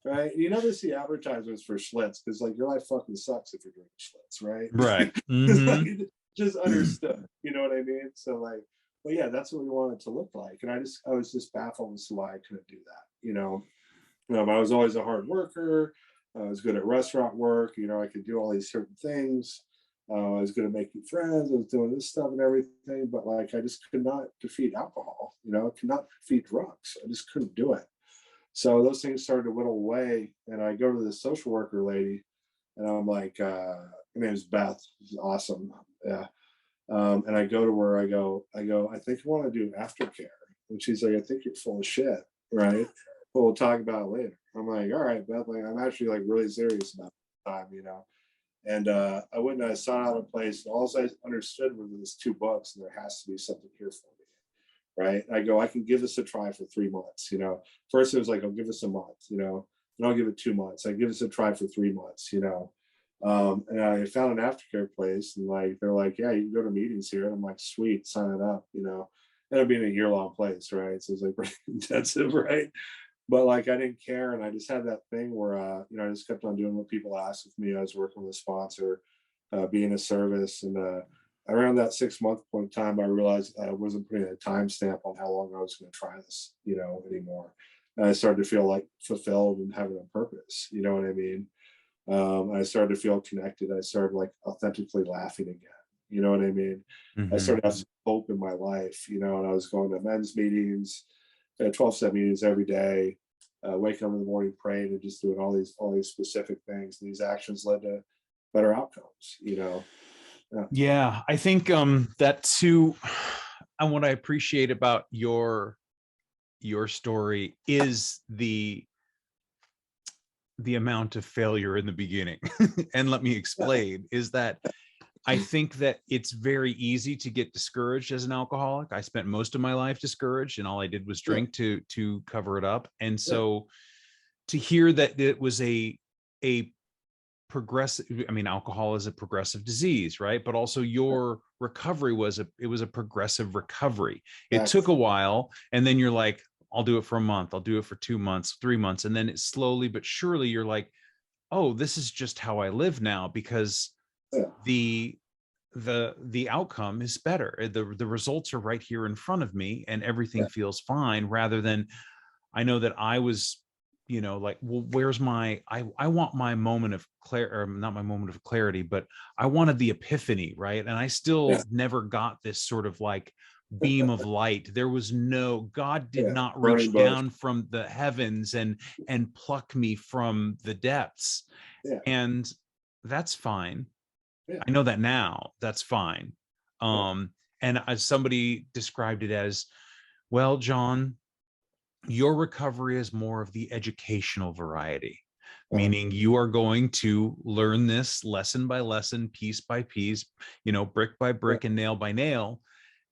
right? You never see advertisements for Schlitz because like your life fucking sucks if you're drinking Schlitz, right? Right. Like, just understood, you know what I mean? So like, but yeah, that's what we want it to look like. And I was just baffled as to why I couldn't do that, I was always a hard worker. I was good at restaurant work. I could do all these certain things. I was good at making friends. I was doing this stuff and everything, but like I just could not defeat alcohol. I could not defeat drugs. I just couldn't do it. So those things started to whittle away, and I go to the social worker lady, and I'm like, her name is Beth. She's awesome. Yeah. And I go to her. I go. I think I want to do aftercare, and she's like, I think you're full of shit, right? But we'll talk about it later. I'm like, all right, Beth. Like, I'm actually like really serious about time. And I went and I sought out a place. And all I understood was there's 2 books, and there has to be something here for me, right? I go, I can give this a try for 3 months. First it was like, I'll give this a month, and I'll give it 2 months. I give this a try for 3 months, and I found an aftercare place, and like they're like, yeah, you can go to meetings here. And I'm like, sweet, sign it up. Ended up being a year-long place, right? So it's like pretty intensive, right? But like I didn't care, and I just had that thing where I just kept on doing what people asked of me. I was working with a sponsor, being a service, and around that 6-month point in time, I realized I wasn't putting a timestamp on how long I was going to try this, anymore. And I started to feel like fulfilled and having a purpose. You know what I mean? I started to feel connected. I started like authentically laughing again. You know what I mean? I started to have some hope in my life, and I was going to men's meetings, 12-step meetings every day, waking up in the morning, praying, and just doing all these specific things. These actions led to better outcomes, Yeah, I think that too, and what I appreciate about your story is the amount of failure in the beginning. And let me explain, is that I think that it's very easy to get discouraged as an alcoholic. I spent most of my life discouraged, and all I did was drink to cover it up. And so to hear that it was a progressive, alcohol is a progressive disease, right? But also your recovery was a progressive recovery. It took a while, and then you're like, I'll do it for a month, I'll do it for 2 months, 3 months, and then it slowly but surely you're like, oh, this is just how I live now, because the outcome is better. The results are right here in front of me, and everything feels fine, rather than I know that I was, like, well, where's I want my moment of clarity, or not my moment of clarity, but I wanted the epiphany, right? And I still never got this sort of like beam of light. There was God did not reach down from the heavens and pluck me from the depths. And that's fine. I know that now. That's fine. And somebody described it as, well, John, your recovery is more of the educational variety, meaning you are going to learn this lesson by lesson, piece by piece, brick by brick and nail by nail.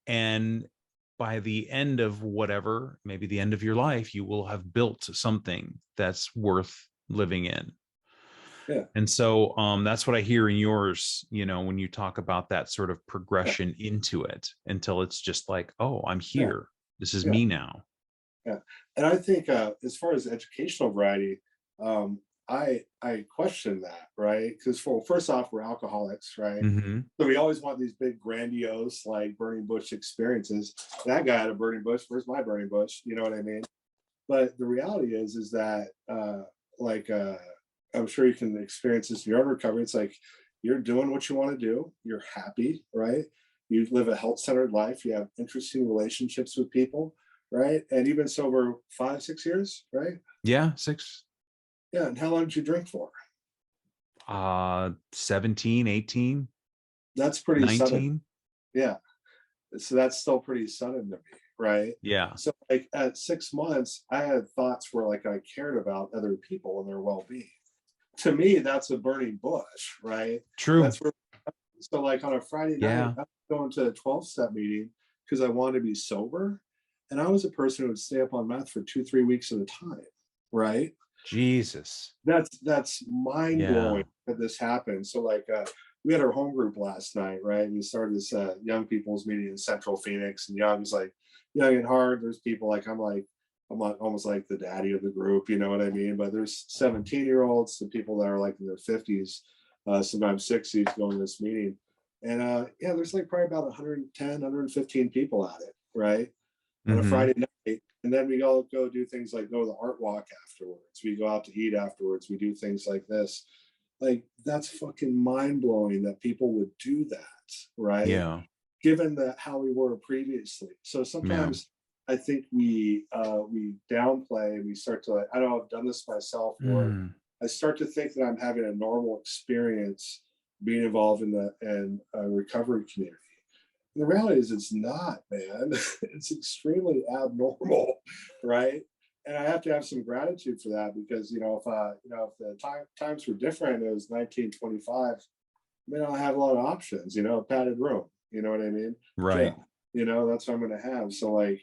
And by the end of whatever, maybe the end of your life, you will have built something that's worth living in. Yeah. And so that's what I hear in yours, when you talk about that sort of progression into it, until it's just like, oh, I'm here. This is me now. Yeah. And I think as far as educational variety, I question that, right? Because first off, we're alcoholics, right? Mm-hmm. So we always want these big grandiose like burning bush experiences. That guy had a burning bush. Where's my burning bush? You know what I mean? But the reality is that I'm sure you can experience this in your own recovery. It's like you're doing what you want to do. You're happy, right? You live a health-centered life. You have interesting relationships with people, right? And you've been sober 5-6 years, right? Yeah, 6. Yeah. And how long did you drink for? 17, 18. That's pretty 19. sudden. Yeah. So that's still pretty sudden to me, right? Yeah. So like at 6 months, I had thoughts where like I cared about other people and their well-being. To me, that's a burning bush, right? True. That's where, so like on a Friday night, I was going to a 12-step meeting because I wanted to be sober. And I was a person who would stay up on meth for 2-3 weeks at a time, right? Jesus. That's mind-blowing that this happened. So like we had our home group last night, right? We started this young people's meeting in Central Phoenix, and Young's like young and hard. There's people like I'm almost like the daddy of the group, you know what I mean? But there's 17-year-olds, some people that are like in their 50s, sometimes 60s going to this meeting. And there's like probably about 110, 115 people at it, right? On a Friday night. And then we all go do things like go to the art walk afterwards. We go out to eat afterwards. We do things like this. Like that's fucking mind blowing that people would do that, right? Yeah. Given that how we were previously. So sometimes I think we downplay. We start to like, I know I've done this myself, or I start to think that I'm having a normal experience being involved in a recovery community. And the reality is it's not, man. It's extremely abnormal, right? And I have to have some gratitude for that because if the times were different, it was 1925. I mean, I have a lot of options, a padded room, you know what I mean? Right. That's what I'm going to have. So like,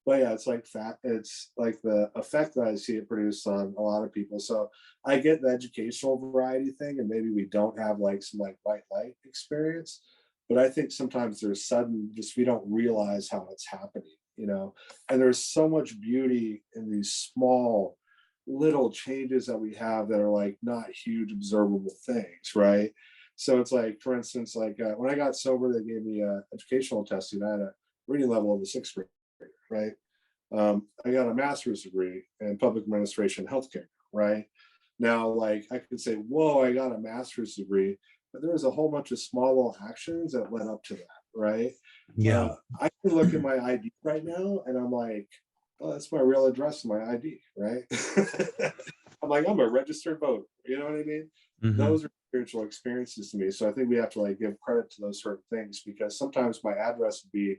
but yeah, it's like it's like the effect that I see it produce on a lot of people. So I get the educational variety thing, and maybe we don't have like some like white light experience, but I think sometimes there's sudden, just we don't realize how it's happening, and there's so much beauty in these small little changes that we have that are like not huge observable things, right? So it's like, for instance, like when I got sober, they gave me educational testing. I had a reading level of a 6th grader, right? I got a master's degree in public administration healthcare, right? Now, like I could say, whoa, I got a master's degree, but there was a whole bunch of small little actions that led up to that, right? Yeah. I can look at my ID right now and I'm like, oh, that's my real address and my ID, right? I'm like, I'm a registered voter, you know what I mean? Those are spiritual experiences to me. So I think we have to like give credit to those certain things, because sometimes my address would be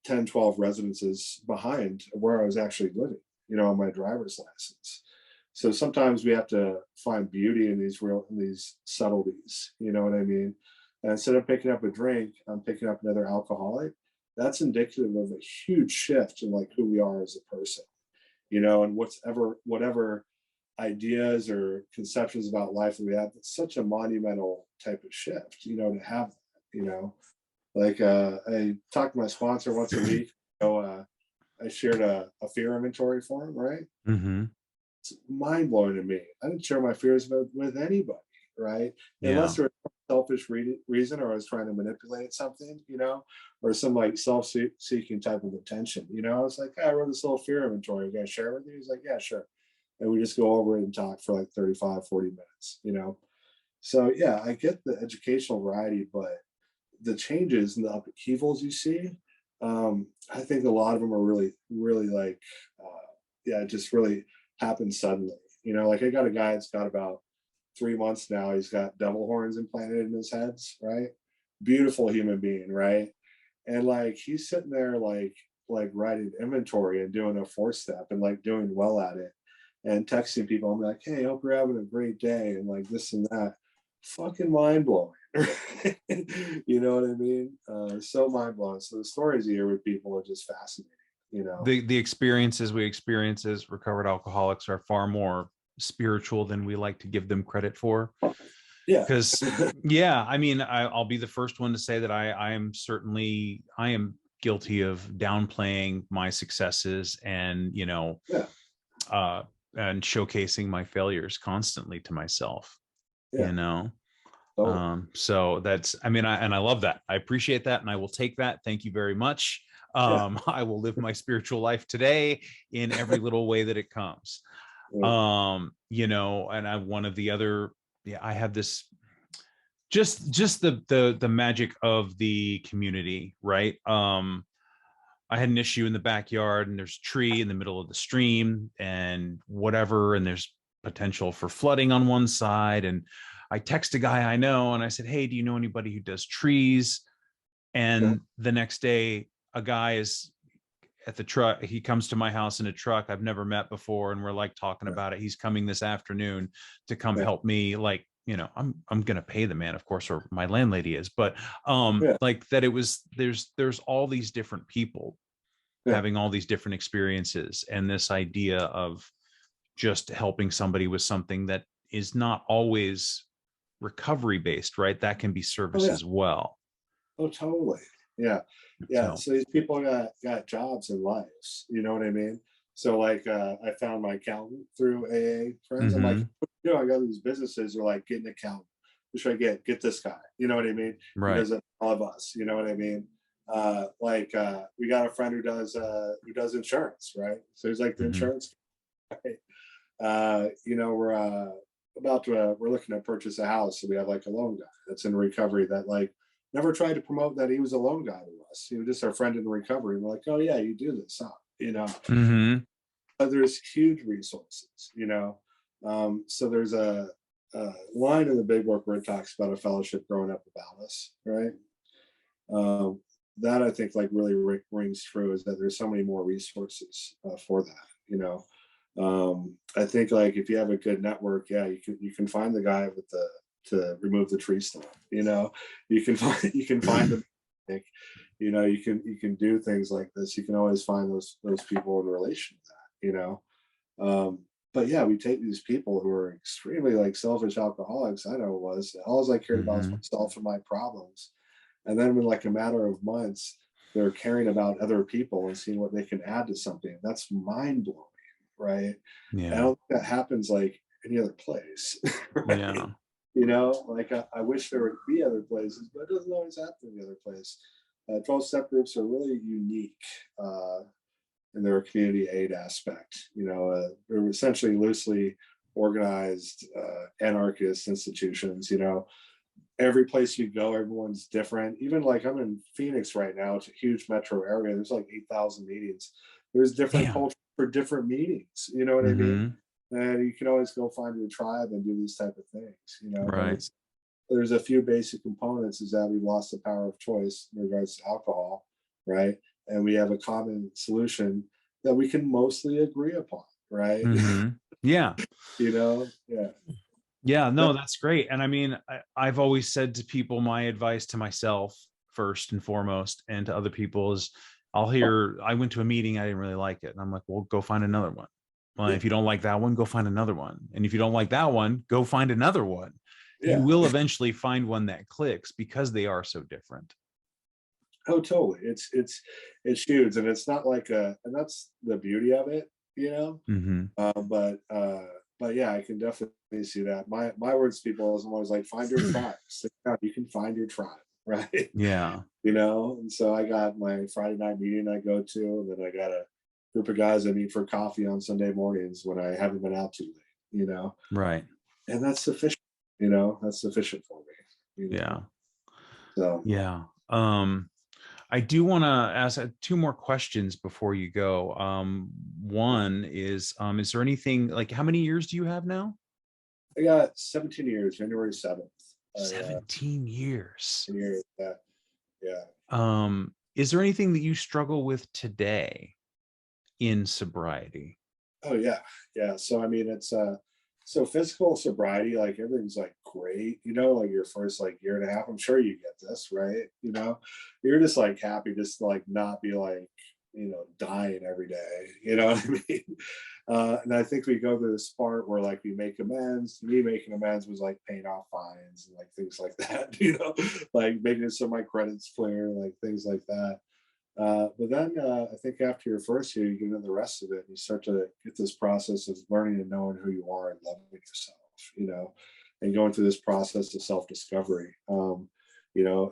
10, 12 residences behind where I was actually living, on my driver's license. So sometimes we have to find beauty in these subtleties, you know what I mean? And instead of picking up a drink, I'm picking up another alcoholic. That's indicative of a huge shift in like who we are as a person, and whatever ideas or conceptions about life that we have. It's such a monumental type of shift, to have that, like I talk to my sponsor once a week. I shared a fear inventory for him, right? It's mind blowing to me. I didn't share my fears with anybody, right? Unless there was a selfish reason, or I was trying to manipulate something, or some like self-seeking type of attention. I was like, I wrote this little fear inventory. You guys share it with you? He's like, yeah, sure. And we just go over it and talk for like 35, 40 minutes, So yeah, I get the educational variety, but the changes and the upheavals you see, I think a lot of them are really, really like, it just really happened suddenly. Like I got a guy that's got about 3 months now. He's got devil horns implanted in his heads, right? Beautiful human being, right? And like he's sitting there like writing inventory and doing a 4-step and like doing well at it and texting people. I'm like, hey, hope you're having a great day and like this and that. Fucking mind blowing. You know what I mean? So mind blowing. So the stories you hear with people are just fascinating. You know, the experiences we experience as recovered alcoholics are far more spiritual than we like to give them credit for. Yeah. Because yeah, I mean, I'll be the first one to say that I am guilty of downplaying my successes and, you know, Yeah. And showcasing my failures constantly to myself, Yeah. you know. Totally. So that's, I mean, I love that. I appreciate that. And I will take that. Thank you very much. Yeah. I will live my spiritual life today in every little way that it comes. Yeah. You know, and one of the other, yeah, I have this, just the magic of the community, right? I had an issue in the backyard and there's a tree in the middle of the stream and whatever, and there's potential for flooding on one side. And I text a guy I know and I said, hey, do you know anybody who does trees? Yeah. And the next day, a guy is at the truck. He comes to my house in a truck I've never met before. And we're like talking about it. He's coming this afternoon to come Yeah. help me. Like, you know, I'm going to pay the man, of course, or my landlady is, but Yeah. like that it was, there's all these different people Yeah. having all these different experiences, and this idea of just helping somebody with something that is not always recovery based, right? That can be Oh service yeah. as well. Oh totally. Yeah. Yeah. So So these people got jobs and lives. You know what I mean? So like I found my accountant through AA friends. I'm like, mhm, you know, I got these businesses are like, get an accountant. Who should I get this guy? You know what I mean? He right. does it all of us, you know what I mean? We got a friend who does insurance, right? So he's like the Mhm, insurance guy. You know, we're looking to purchase a house, so we have like a loan guy that's in recovery that like never tried to promote that he was a loan guy to us. He was just our friend in recovery. We're like, oh yeah, you do this, huh? You know, mhm, but there's huge resources, you know. So there's a line in the big book where it talks about a fellowship growing up about us, right? Um, that I think like really rings true is that there's so many more resources for that, you know. I think like if you have a good network, yeah, you can find the guy with the to remove the tree stump, you know. You can find the mechanic, you know, you can do things like this. You can always find those people in relation to that, you know. But yeah, we take these people who are extremely like selfish alcoholics. I know it was all I cared about was mhm. myself and my problems. And then in like a matter of months, they're caring about other people and seeing what they can add to something. That's mind blowing, right? I Yeah, don't think that happens like any other place, right? yeah, You know, like I wish there would be other places, but it doesn't always happen in the other place. 12-step groups are really unique in their community aid aspect. You know, they're essentially loosely organized anarchist institutions. You know, every place you go, everyone's different. Even like I'm in Phoenix right now, it's a huge metro area. There's like 8,000 meetings. There's different damn, cultures for different meetings. You know what I mean? mhm, And you can always go find your tribe and do these type of things. You know, but right. it's there's a few basic components is that we've lost the power of choice in regards to alcohol, right? And we have a common solution that we can mostly agree upon, right? Mhm, yeah. You know, yeah. Yeah, That, no, that's great. And I mean, I've always said to people, my advice to myself first and foremost, and to other people is I went to a meeting, I didn't really like it. And I'm like, well, go find another one. Well, yeah, if you don't like that one, go find another one. And if you don't like that one, go find another one. You yeah. will eventually find one that clicks because they are so different. Oh, totally. It's huge, and it's not like and that's the beauty of it, you know. Hmm. But yeah, I can definitely see that. My words, to people, is I'm always like, find your tribe. Sit down, you can find your tribe, right? Yeah. You know. And so I got my Friday night meeting I go to, and then I got a group of guys I meet for coffee on Sunday mornings when I haven't been out too late, you know. Right. And that's sufficient, you know. That's sufficient for me, you know. Yeah. So Yeah. I do want to ask two more questions before you go. One is there anything like how many years do you have now? I got 17 years, January 7th. I 17 years. years. Yeah. Yeah. Is there anything that you struggle with today in sobriety? Oh yeah. Yeah. So I mean, it's so physical sobriety, like everything's like great, like your first like year and a half. I'm sure you get this, right? You're just like happy just to like not be like, dying every day. You know what I mean? And I think we go through this part where like we make amends. Me making amends was like paying off fines and like things like that, like making it so my credit's clear, like things like that. But then I think after your first year, you get into the rest of it, and you start to get this process of learning and knowing who you are and loving yourself, and going through this process of self-discovery,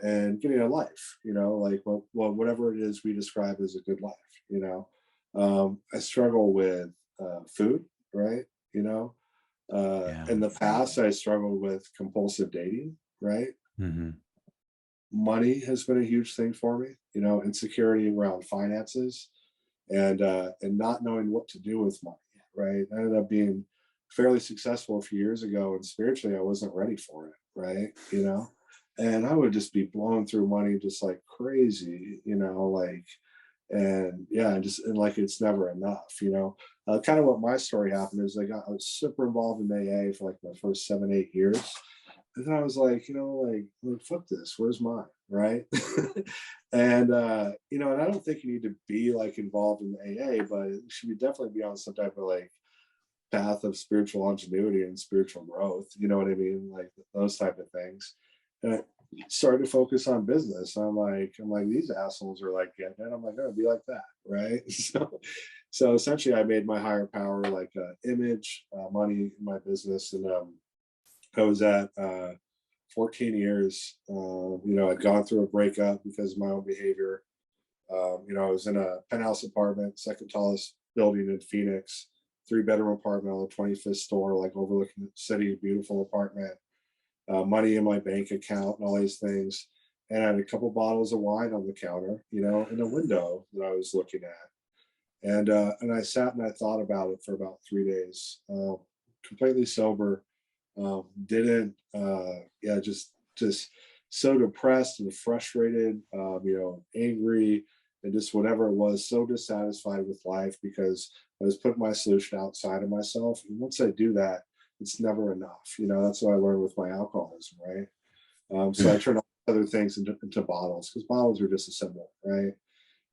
and getting a life, like whatever it is we describe as a good life, I struggle with food, right? Yeah. In the past, I struggled with compulsive dating, right? Mm-hmm. Money has been a huge thing for me, insecurity around finances and not knowing what to do with money, right? I ended up being fairly successful a few years ago, and spiritually I wasn't ready for it, right? And I would just be blowing through money just like crazy, like, and yeah, and like it's never enough, kind of what my story happened is I was super involved in AA for like my first 7 8 years. And then I was like, like fuck this, where's mine, right? And and I don't think you need to be like involved in AA, but it should be definitely be on some type of like path of spiritual ingenuity and spiritual growth. You know what I mean? Like those type of things. And I started to focus on business. I'm like, these assholes are like getting it. I'm like, oh, be like that, right? So essentially, I made my higher power like image, money in my business, and I was at 14 years. I'd gone through a breakup because of my own behavior. I was in a penthouse apartment, second tallest building in Phoenix, 3-bedroom apartment on the 25th floor, like overlooking the city, beautiful apartment, money in my bank account and all these things. And I had a couple bottles of wine on the counter, in a window that I was looking at. And I sat and I thought about it for about 3 days, completely sober. Didn't yeah, just so depressed and frustrated, angry, and just whatever it was, so dissatisfied with life because I was putting my solution outside of myself. And once I do that, it's never enough. That's what I learned with my alcoholism, right? So I turned all other things into bottles because bottles are just a symbol, right?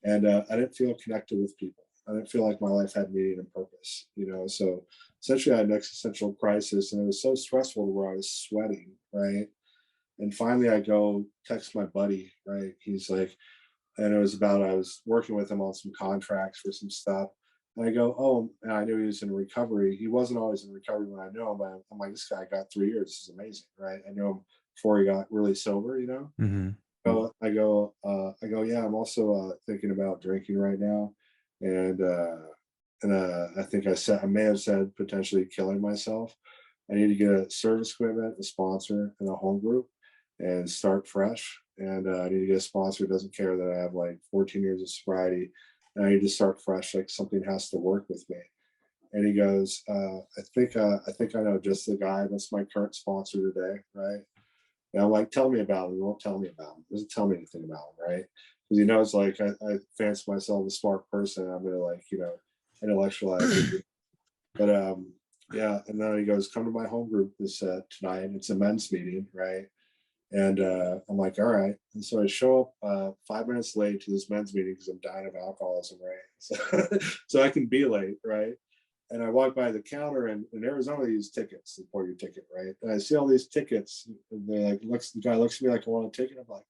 And I didn't feel connected with people. I didn't feel like my life had meaning and purpose, So essentially, I had an existential crisis, and it was so stressful to where I was sweating, right? And finally, I go text my buddy, right? He's like, and it was about I was working with him on some contracts for some stuff. And I go, oh, and I knew he was in recovery. He wasn't always in recovery when I knew him, but I'm like, this guy got 3 years. This is amazing, right? I knew him before he got really sober, Mm-hmm. I go, yeah, I'm also thinking about drinking right now, and I think I may have said potentially killing myself. I need to get a service equipment, a sponsor, and a home group, and start fresh. And I need to get a sponsor who doesn't care that I have like 14 years of sobriety, and I need to start fresh. Like something has to work with me. And he goes, I think I know just the guy. That's my current sponsor today, right? And I'm like, tell me about him. He won't tell me about him. He doesn't tell me anything about him, right? Because he knows like I fancy myself a smart person. I'm gonna like, intellectualize it. But yeah, and then he goes, come to my home group this tonight. And it's a men's meeting, right? And I'm like, all right. And so I show up 5 minutes late to this men's meeting because I'm dying of alcoholism, right? So I can be late, right? And I walk by the counter, and in Arizona they use tickets for your ticket, right? And I see all these tickets, and they're like, the guy looks at me like, I want a ticket. I'm like,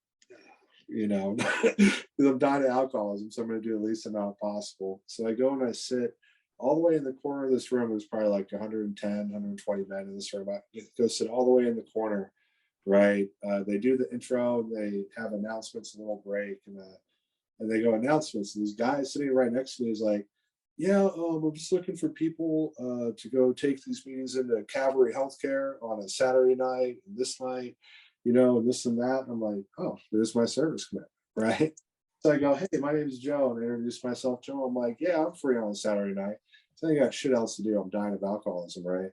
because I'm dying of alcoholism, so I'm going to do the least amount possible. So I go and I sit all the way in the corner of this room. There's probably like 110, 120 men in this room. I go sit all the way in the corner, right? They do the intro, they have announcements, a little break, and they go announcements. And this guy sitting right next to me is like, yeah, I'm just looking for people to go take these meetings into Cavalry Healthcare on a Saturday night and this night, and this and that. And I'm like, oh, there's my service commitment, right? So I go, hey, my name is Joe, and I introduce myself, Joe. I'm like, yeah, I'm free on a Saturday night. So I got shit else to do. I'm dying of alcoholism, right?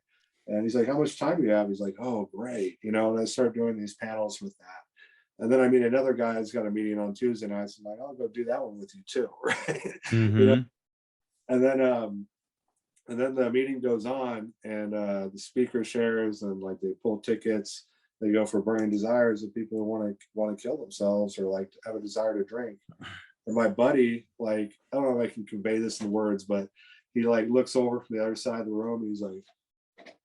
And he's like, how much time do you have? He's like, oh, great, and I start doing these panels with that. And then I meet another guy who's got a meeting on Tuesday nights. I'm like, I'll go do that one with you too, right? You know, Mm-hmm. and then the meeting goes on, and the speaker shares, and like they pull tickets. They go for burning desires of people who want to kill themselves or like have a desire to drink. And my buddy, like, I don't know if I can convey this in words, but he like looks over from the other side of the room and he's like,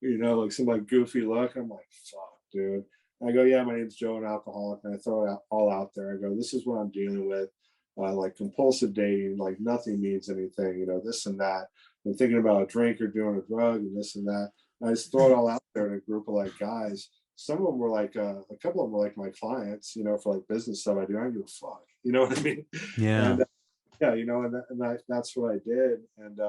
like some like goofy look. I'm like, fuck, dude. And I go, yeah, my name's Joe, an alcoholic, and I throw it all out there. I go, this is what I'm dealing with, like compulsive dating, like nothing means anything, this and that. And thinking about a drink or doing a drug and this and that. And I just throw it all out there in a group of like guys. Some of them were like, a couple of them were like my clients, for like business stuff I do. I don't give a fuck, you know what I mean? Yeah. And yeah, that's what I did. And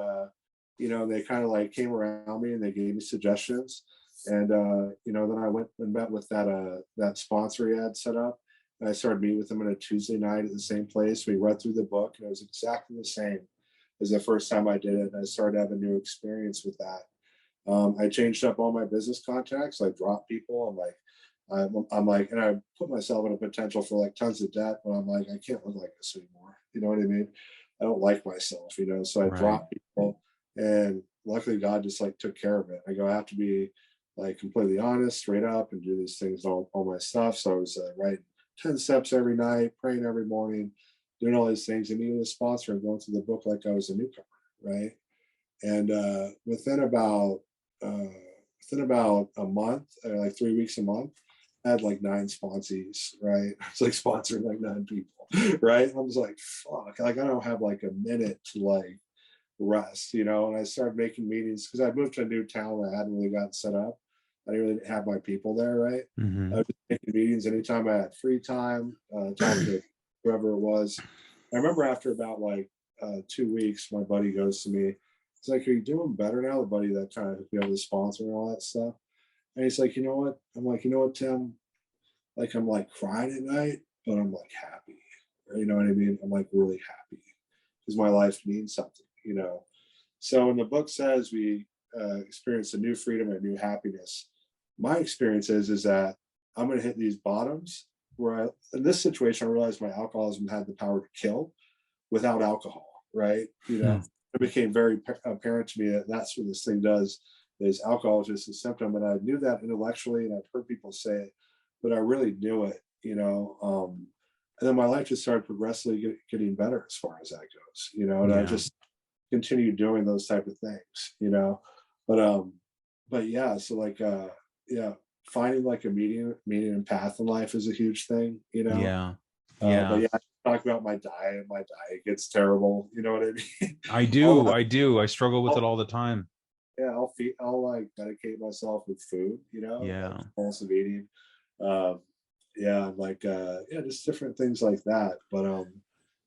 they kind of like came around me and they gave me suggestions. And then I went and met with that sponsor he had set up. And I started meeting with him on a Tuesday night at the same place. We read through the book, and it was exactly the same as the first time I did it. And I started having a new experience with that. I changed up all my business contacts. I dropped people. I'm like, and I put myself in a potential for like tons of debt, but I'm like, I can't look like this anymore. You know what I mean? I don't like myself, so I dropped people, and luckily God just like took care of it. I go, I have to be like completely honest, straight up, and do these things, all my stuff. So I was writing 10 steps every night, praying every morning, doing all these things, and meeting a sponsor and going through the book like I was a newcomer, right? And within about a month, like 3 weeks a month, I had like 9 sponsees, right? It's like sponsoring like 9 people, right? I was like, fuck, like I don't have like a minute to like rest, and I started making meetings because I moved to a new town. I hadn't really gotten set up. I didn't really have my people there, right? Mm-hmm. I was making meetings anytime I had free time, talking to whoever it was. I remember after about like 2 weeks, my buddy goes to me. He's like, "Are you doing better now?" The buddy that kind of hooked me up with the sponsor and all that stuff. And he's like, "You know what?" I'm like, "You know what, Tim? Like, I'm like crying at night, but I'm like happy. You know what I mean? I'm like really happy because my life means something. So when the book says we experience a new freedom and a new happiness, my experience is that I'm going to hit these bottoms where in this situation, I realized my alcoholism had the power to kill without alcohol, right? It became very apparent to me that that's what this thing does. Is alcohol is just a symptom, and I knew that intellectually, and I've heard people say it, but I really knew it. And then my life just started progressively getting better as far as that goes. And I just continued doing those type of things. But yeah, so like yeah, finding like a meaning and path in life is a huge thing. Yeah. But yeah, talk about my diet. My diet gets terrible. You know what I mean? I do. I struggle with it all the time. Yeah, I'll like medicate myself with food, like Yeah. compulsive eating. Yeah, like yeah, just different things like that. But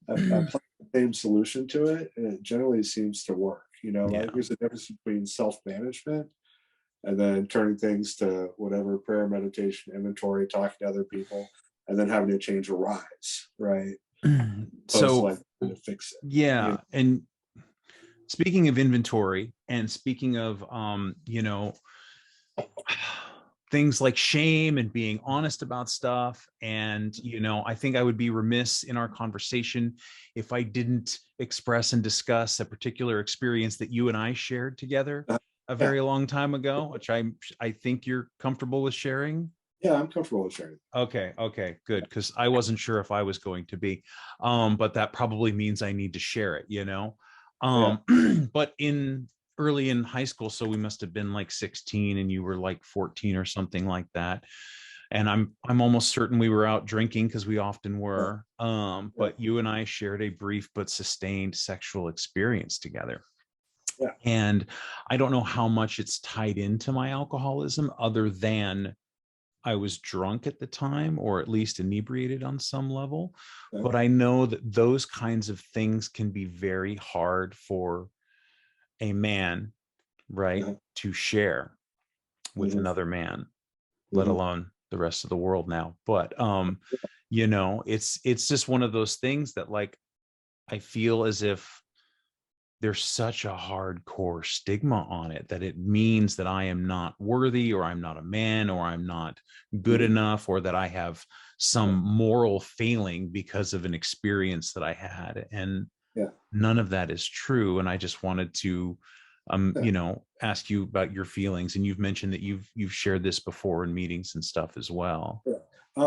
I've applied the same solution to it, and it generally seems to work. Yeah. Like there's a difference between self-management and then turning things to whatever prayer, meditation, inventory, talking to other people, and then having to change a rise, right? So like to fix it. yeah, and speaking of inventory and speaking of things like shame and being honest about stuff, and I think I would be remiss in our conversation if I didn't express and discuss a particular experience that you and I shared together a very long time ago, which I think you're comfortable with sharing. Yeah, I'm comfortable with sharing. Okay, good, because I wasn't sure if I was going to be, but that probably means I need to share it. But early in high school, so we must have been like 16 and you were like 14 or something like that, and I'm almost certain we were out drinking, because we often were. But you and I shared a brief but sustained sexual experience together. Yeah. And I don't know how much it's tied into my alcoholism, other than I was drunk at the time, or at least inebriated on some level. But I know that those kinds of things can be very hard for a man, right, to share with another man, let alone the rest of the world now. But it's just one of those things that, like, I feel as if there's such a hardcore stigma on it that it means that I am not worthy, or I'm not a man, or I'm not good enough, or that I have some moral failing because of an experience that I had. And none of that is true. And I just wanted to ask you about your feelings. And you've mentioned that you've shared this before in meetings and stuff as well. I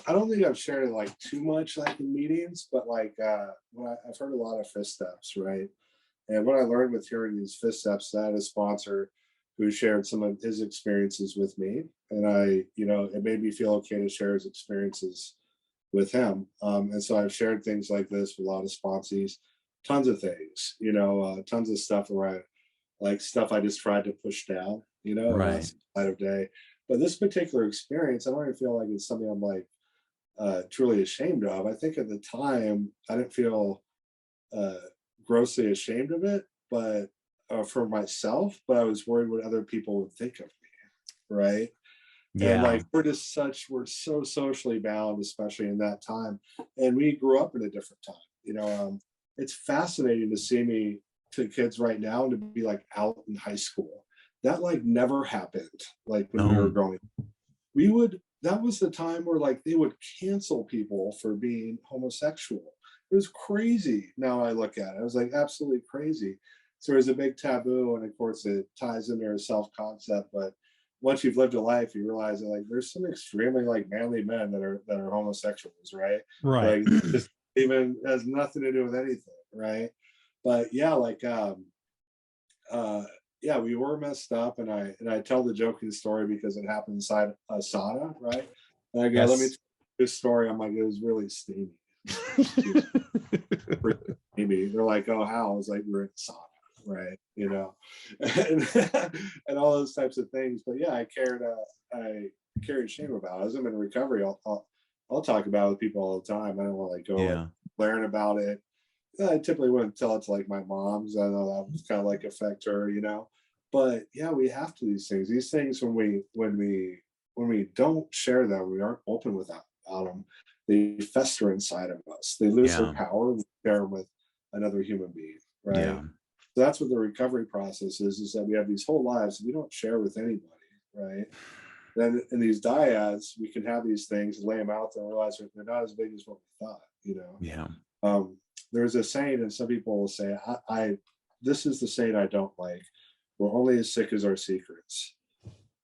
don't think I've shared it like too much like in meetings, but like I've heard a lot of fifth steps, right? And what I learned with hearing these fifth steps, I had a sponsor who shared some of his experiences with me, and it made me feel okay to share his experiences with him. And so I've shared things like this with a lot of sponsees, tons of things, tons of stuff where like stuff I just tried to push down, Right. light of day. But this particular experience, I don't even feel like it's something I'm like truly ashamed of. I think at the time I didn't feel grossly ashamed of it, but for myself, but I was worried what other people would think of me, right? And Yeah. like we're so socially bound, especially in that time. And we grew up in a different time. It's fascinating to see me to kids right now and to be like out in high school. That like never happened. Like when we were growing, that was the time where like they would cancel people for being homosexual. It was crazy. Now I look at it, it was like absolutely crazy. So there's a big taboo, and of course it ties into our self-concept. But once you've lived a life, you realize that like there's some extremely like manly men that are homosexuals, right? Right. Like just even has nothing to do with anything, right? But yeah, like yeah, we were messed up, and I tell the joking story because it happened inside a sauna, right? And I go, let me Yes. tell you this story. I'm like, it was really steamy. Maybe they're like, oh, how? I was like, we're in sauna, right? And all those types of things. But yeah, I carried shame about it. As I'm in recovery, I'll talk about it with people all the time. I don't want to like go like blaring about it. I typically wouldn't tell it to like my mom, because I know that would kind of like affect her. But yeah, we have to these things when we don't share them, we aren't open without them, they fester inside of us. They lose their power when we share them with another human being, right? Yeah. So that's what the recovery process is that we have these whole lives that we don't share with anybody, right? Then in these dyads, we can have these things, lay them out there, and realize they're not as big as what we thought. Yeah. There's a saying, and some people will say, I this is the saying I don't like. We're only as sick as our secrets.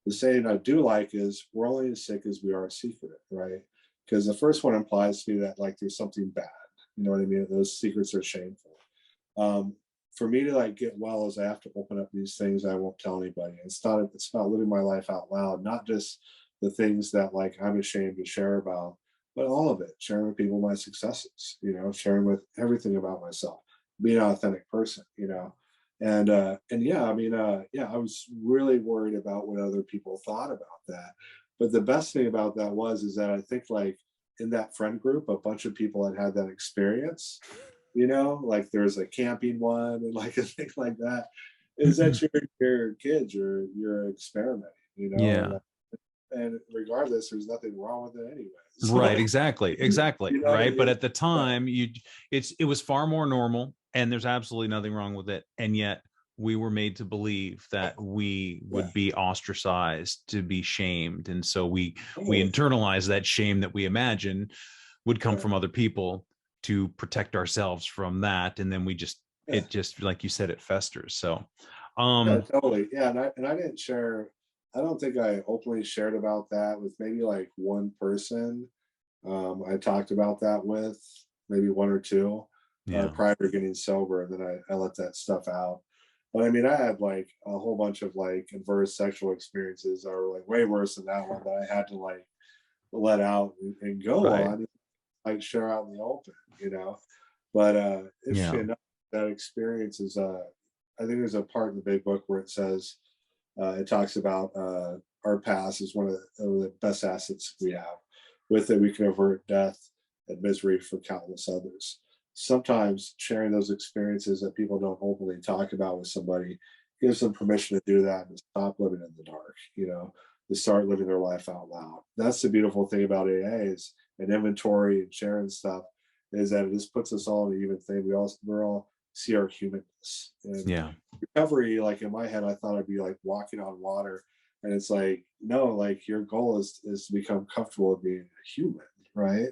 The saying I do like is we're only as sick as we are secret, right? Because the first one implies to me that like there's something bad. You know what I mean? Those secrets are shameful. For me to like get well is I have to open up these things I won't tell anybody. It's about living my life out loud, not just the things that like I'm ashamed to share about, but all of it, sharing with people my successes, sharing with everything about myself, being an authentic person. And yeah, I mean, yeah, I was really worried about what other people thought about that. But the best thing about that is that I think like in that friend group, a bunch of people had that experience, like there's a camping one and like a thing like that, is that your kids, you're experimenting, Yeah. and regardless, there's nothing wrong with it anyway. So, Right. Exactly. what I Right. But mean? at the time, it was far more normal, and there's absolutely nothing wrong with it. And yet we were made to believe that we would be ostracized, to be shamed. And so we internalize that shame that we imagine would come from other people to protect ourselves from that. And then it just, like you said, it festers. So, Yeah, totally. Yeah. And I didn't share, I don't think I openly shared about that with maybe like one person. I talked about that with maybe one or two prior to getting sober, and then I let that stuff out. But I mean, I had like a whole bunch of like adverse sexual experiences that were like way worse than that one that I had to like let out and go on, like share out in the open. But interesting enough, that experience is I think there's a part in the big book where it says it talks about our past is one of the best assets we have. With it, we can avert death and misery for countless others. Sometimes sharing those experiences that people don't openly talk about with somebody gives them permission to do that and to stop living in the dark, to start living their life out loud. That's the beautiful thing about AA is an inventory and sharing stuff, is that it just puts us all in an even thing. We're all see our humanness. And Yeah. recovery, like in my head, I thought I'd be like walking on water. And it's like, no, like your goal is to become comfortable with being a human, right?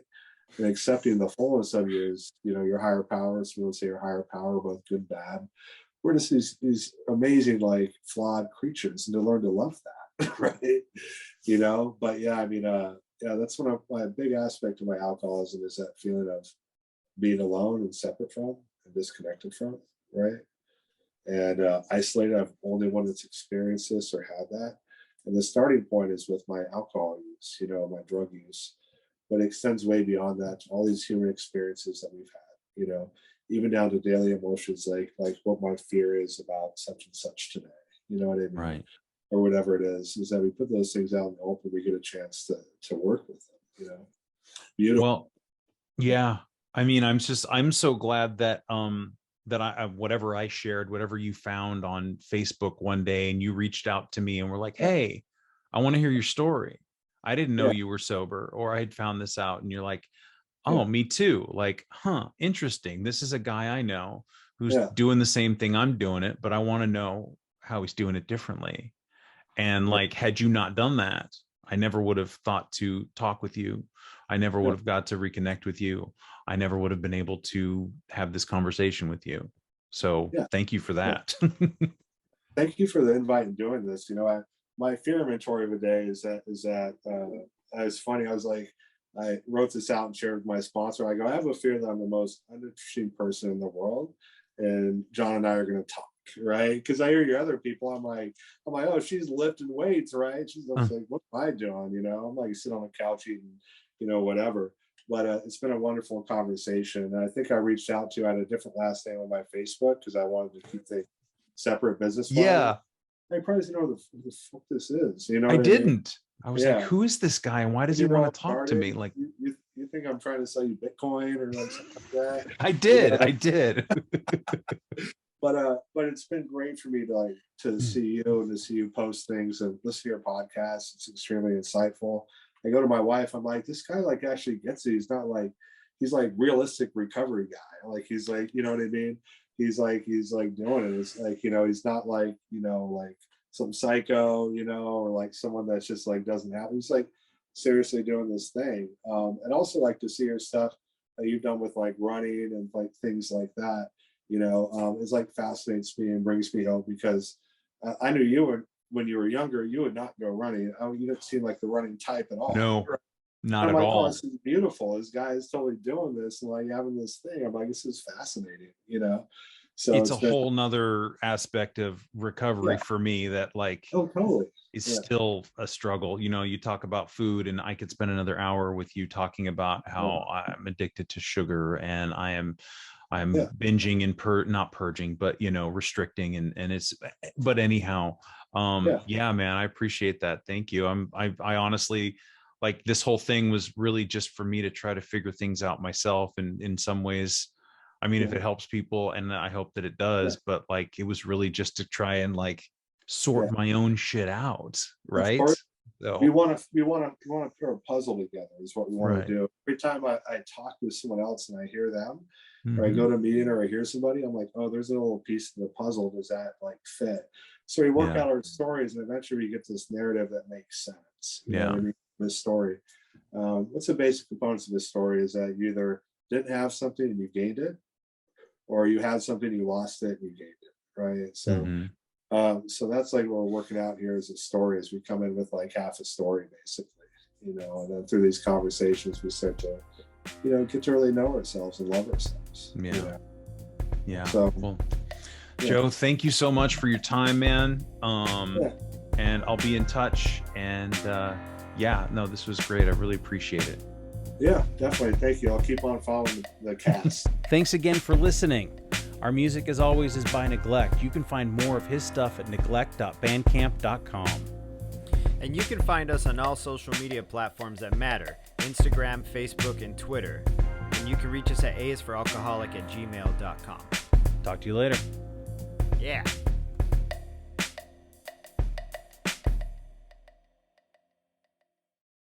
And accepting the fullness of you is, your higher powers. We would say your higher power, both good and bad. We're just these amazing, like flawed creatures, and to learn to love that, right? But yeah, I mean, that's one of my big aspect of my alcoholism is that feeling of being alone and separate from and disconnected from, right? And isolated. I'm the only one that's experienced this or had that. And the starting point is with my alcohol use, my drug use, but it extends way beyond that to all these human experiences that we've had, even down to daily emotions, like what my fear is about such and such today, you know what I mean? Right. Or whatever it is that we put those things out in the open, we get a chance to work with them, Beautiful. Well, yeah. I mean, I'm so glad that, that whatever I shared, whatever you found on Facebook one day and you reached out to me and were like, hey, I want to hear your story. I didn't know you were sober, or I had found this out, and you're like, oh, me too. Like, interesting. This is a guy I know who's doing the same thing I'm doing it, but I want to know how he's doing it differently. And like, had you not done that, I never would have thought to talk with you. I never would have got to reconnect with you. I never would have been able to have this conversation with you. So thank you for that. Thank you for the invite and doing this. My fear inventory of the day is that it's funny. I wrote this out and shared with my sponsor. I go, I have a fear that I'm the most uninteresting person in the world, and John and I are going to talk, right? Because I hear your other people. I'm like, oh, she's lifting weights, right? She's like, what am I doing? I'm like sitting on the couch eating, whatever. But it's been a wonderful conversation. And I think I reached out to you. I had a different last name on my Facebook because I wanted to keep the separate business. Yeah. I probably didn't know who the fuck this is. I didn't. I was like, who is this guy? And why does he want to talk to me? Like, you think I'm trying to sell you Bitcoin or like something like that? I did. But it's been great for me to see you and to see you post things and listen to your podcast. It's extremely insightful. I go to my wife, I'm like, this guy like actually gets it. He's not like, he's like realistic recovery guy. Like he's like, you know what I mean? He's like doing it. It's like, he's not like, like some psycho, or like someone that's just like doesn't have, he's like seriously doing this thing. And also like to see your stuff that you've done with like running and like things like that, it's like fascinates me and brings me hope because I knew you when you were younger, you would not go running. You didn't seem like the running type at all. No, not at like, all. Oh, this is beautiful. This guy is totally doing this and like having this thing. I'm like, this is fascinating, So it's a whole nother aspect of recovery for me that like totally is still a struggle. You talk about food and I could spend another hour with you talking about how I'm addicted to sugar and I'm binging and not purging, but restricting and it's, but anyhow, man, I appreciate that. Thank you. I honestly, like, this whole thing was really just for me to try to figure things out myself. And in some ways, I mean, if it helps people, and I hope that it does, but like, it was really just to try and like sort my own shit out. Right. So we want to put a puzzle together is what we want to do. Every time I talk with someone else and I hear them, or I go to a meeting or I hear somebody, I'm like, oh, there's a little piece of the puzzle. Does that like fit? So we work out our stories and eventually we get this narrative that makes sense. You know what I mean? This story. What's the basic components of this story is that you either didn't have something and you gained it, or you had something, you lost it and you gained it. Right. So so that's like what we're working out here as a story as we come in with like half a story basically, and then through these conversations we start to, get to really know ourselves and love ourselves. So well, Joe, thank you so much for your time, man. And I'll be in touch. And this was great. I really appreciate it. Yeah, definitely. Thank you. I'll keep on following the cast. Thanks again for listening. Our music, as always, is by Neglect. You can find more of his stuff at neglect.bandcamp.com. And you can find us on all social media platforms that matter: Instagram, Facebook, and Twitter. And you can reach us at aisforalcoholic@gmail.com. Talk to you later. Yeah.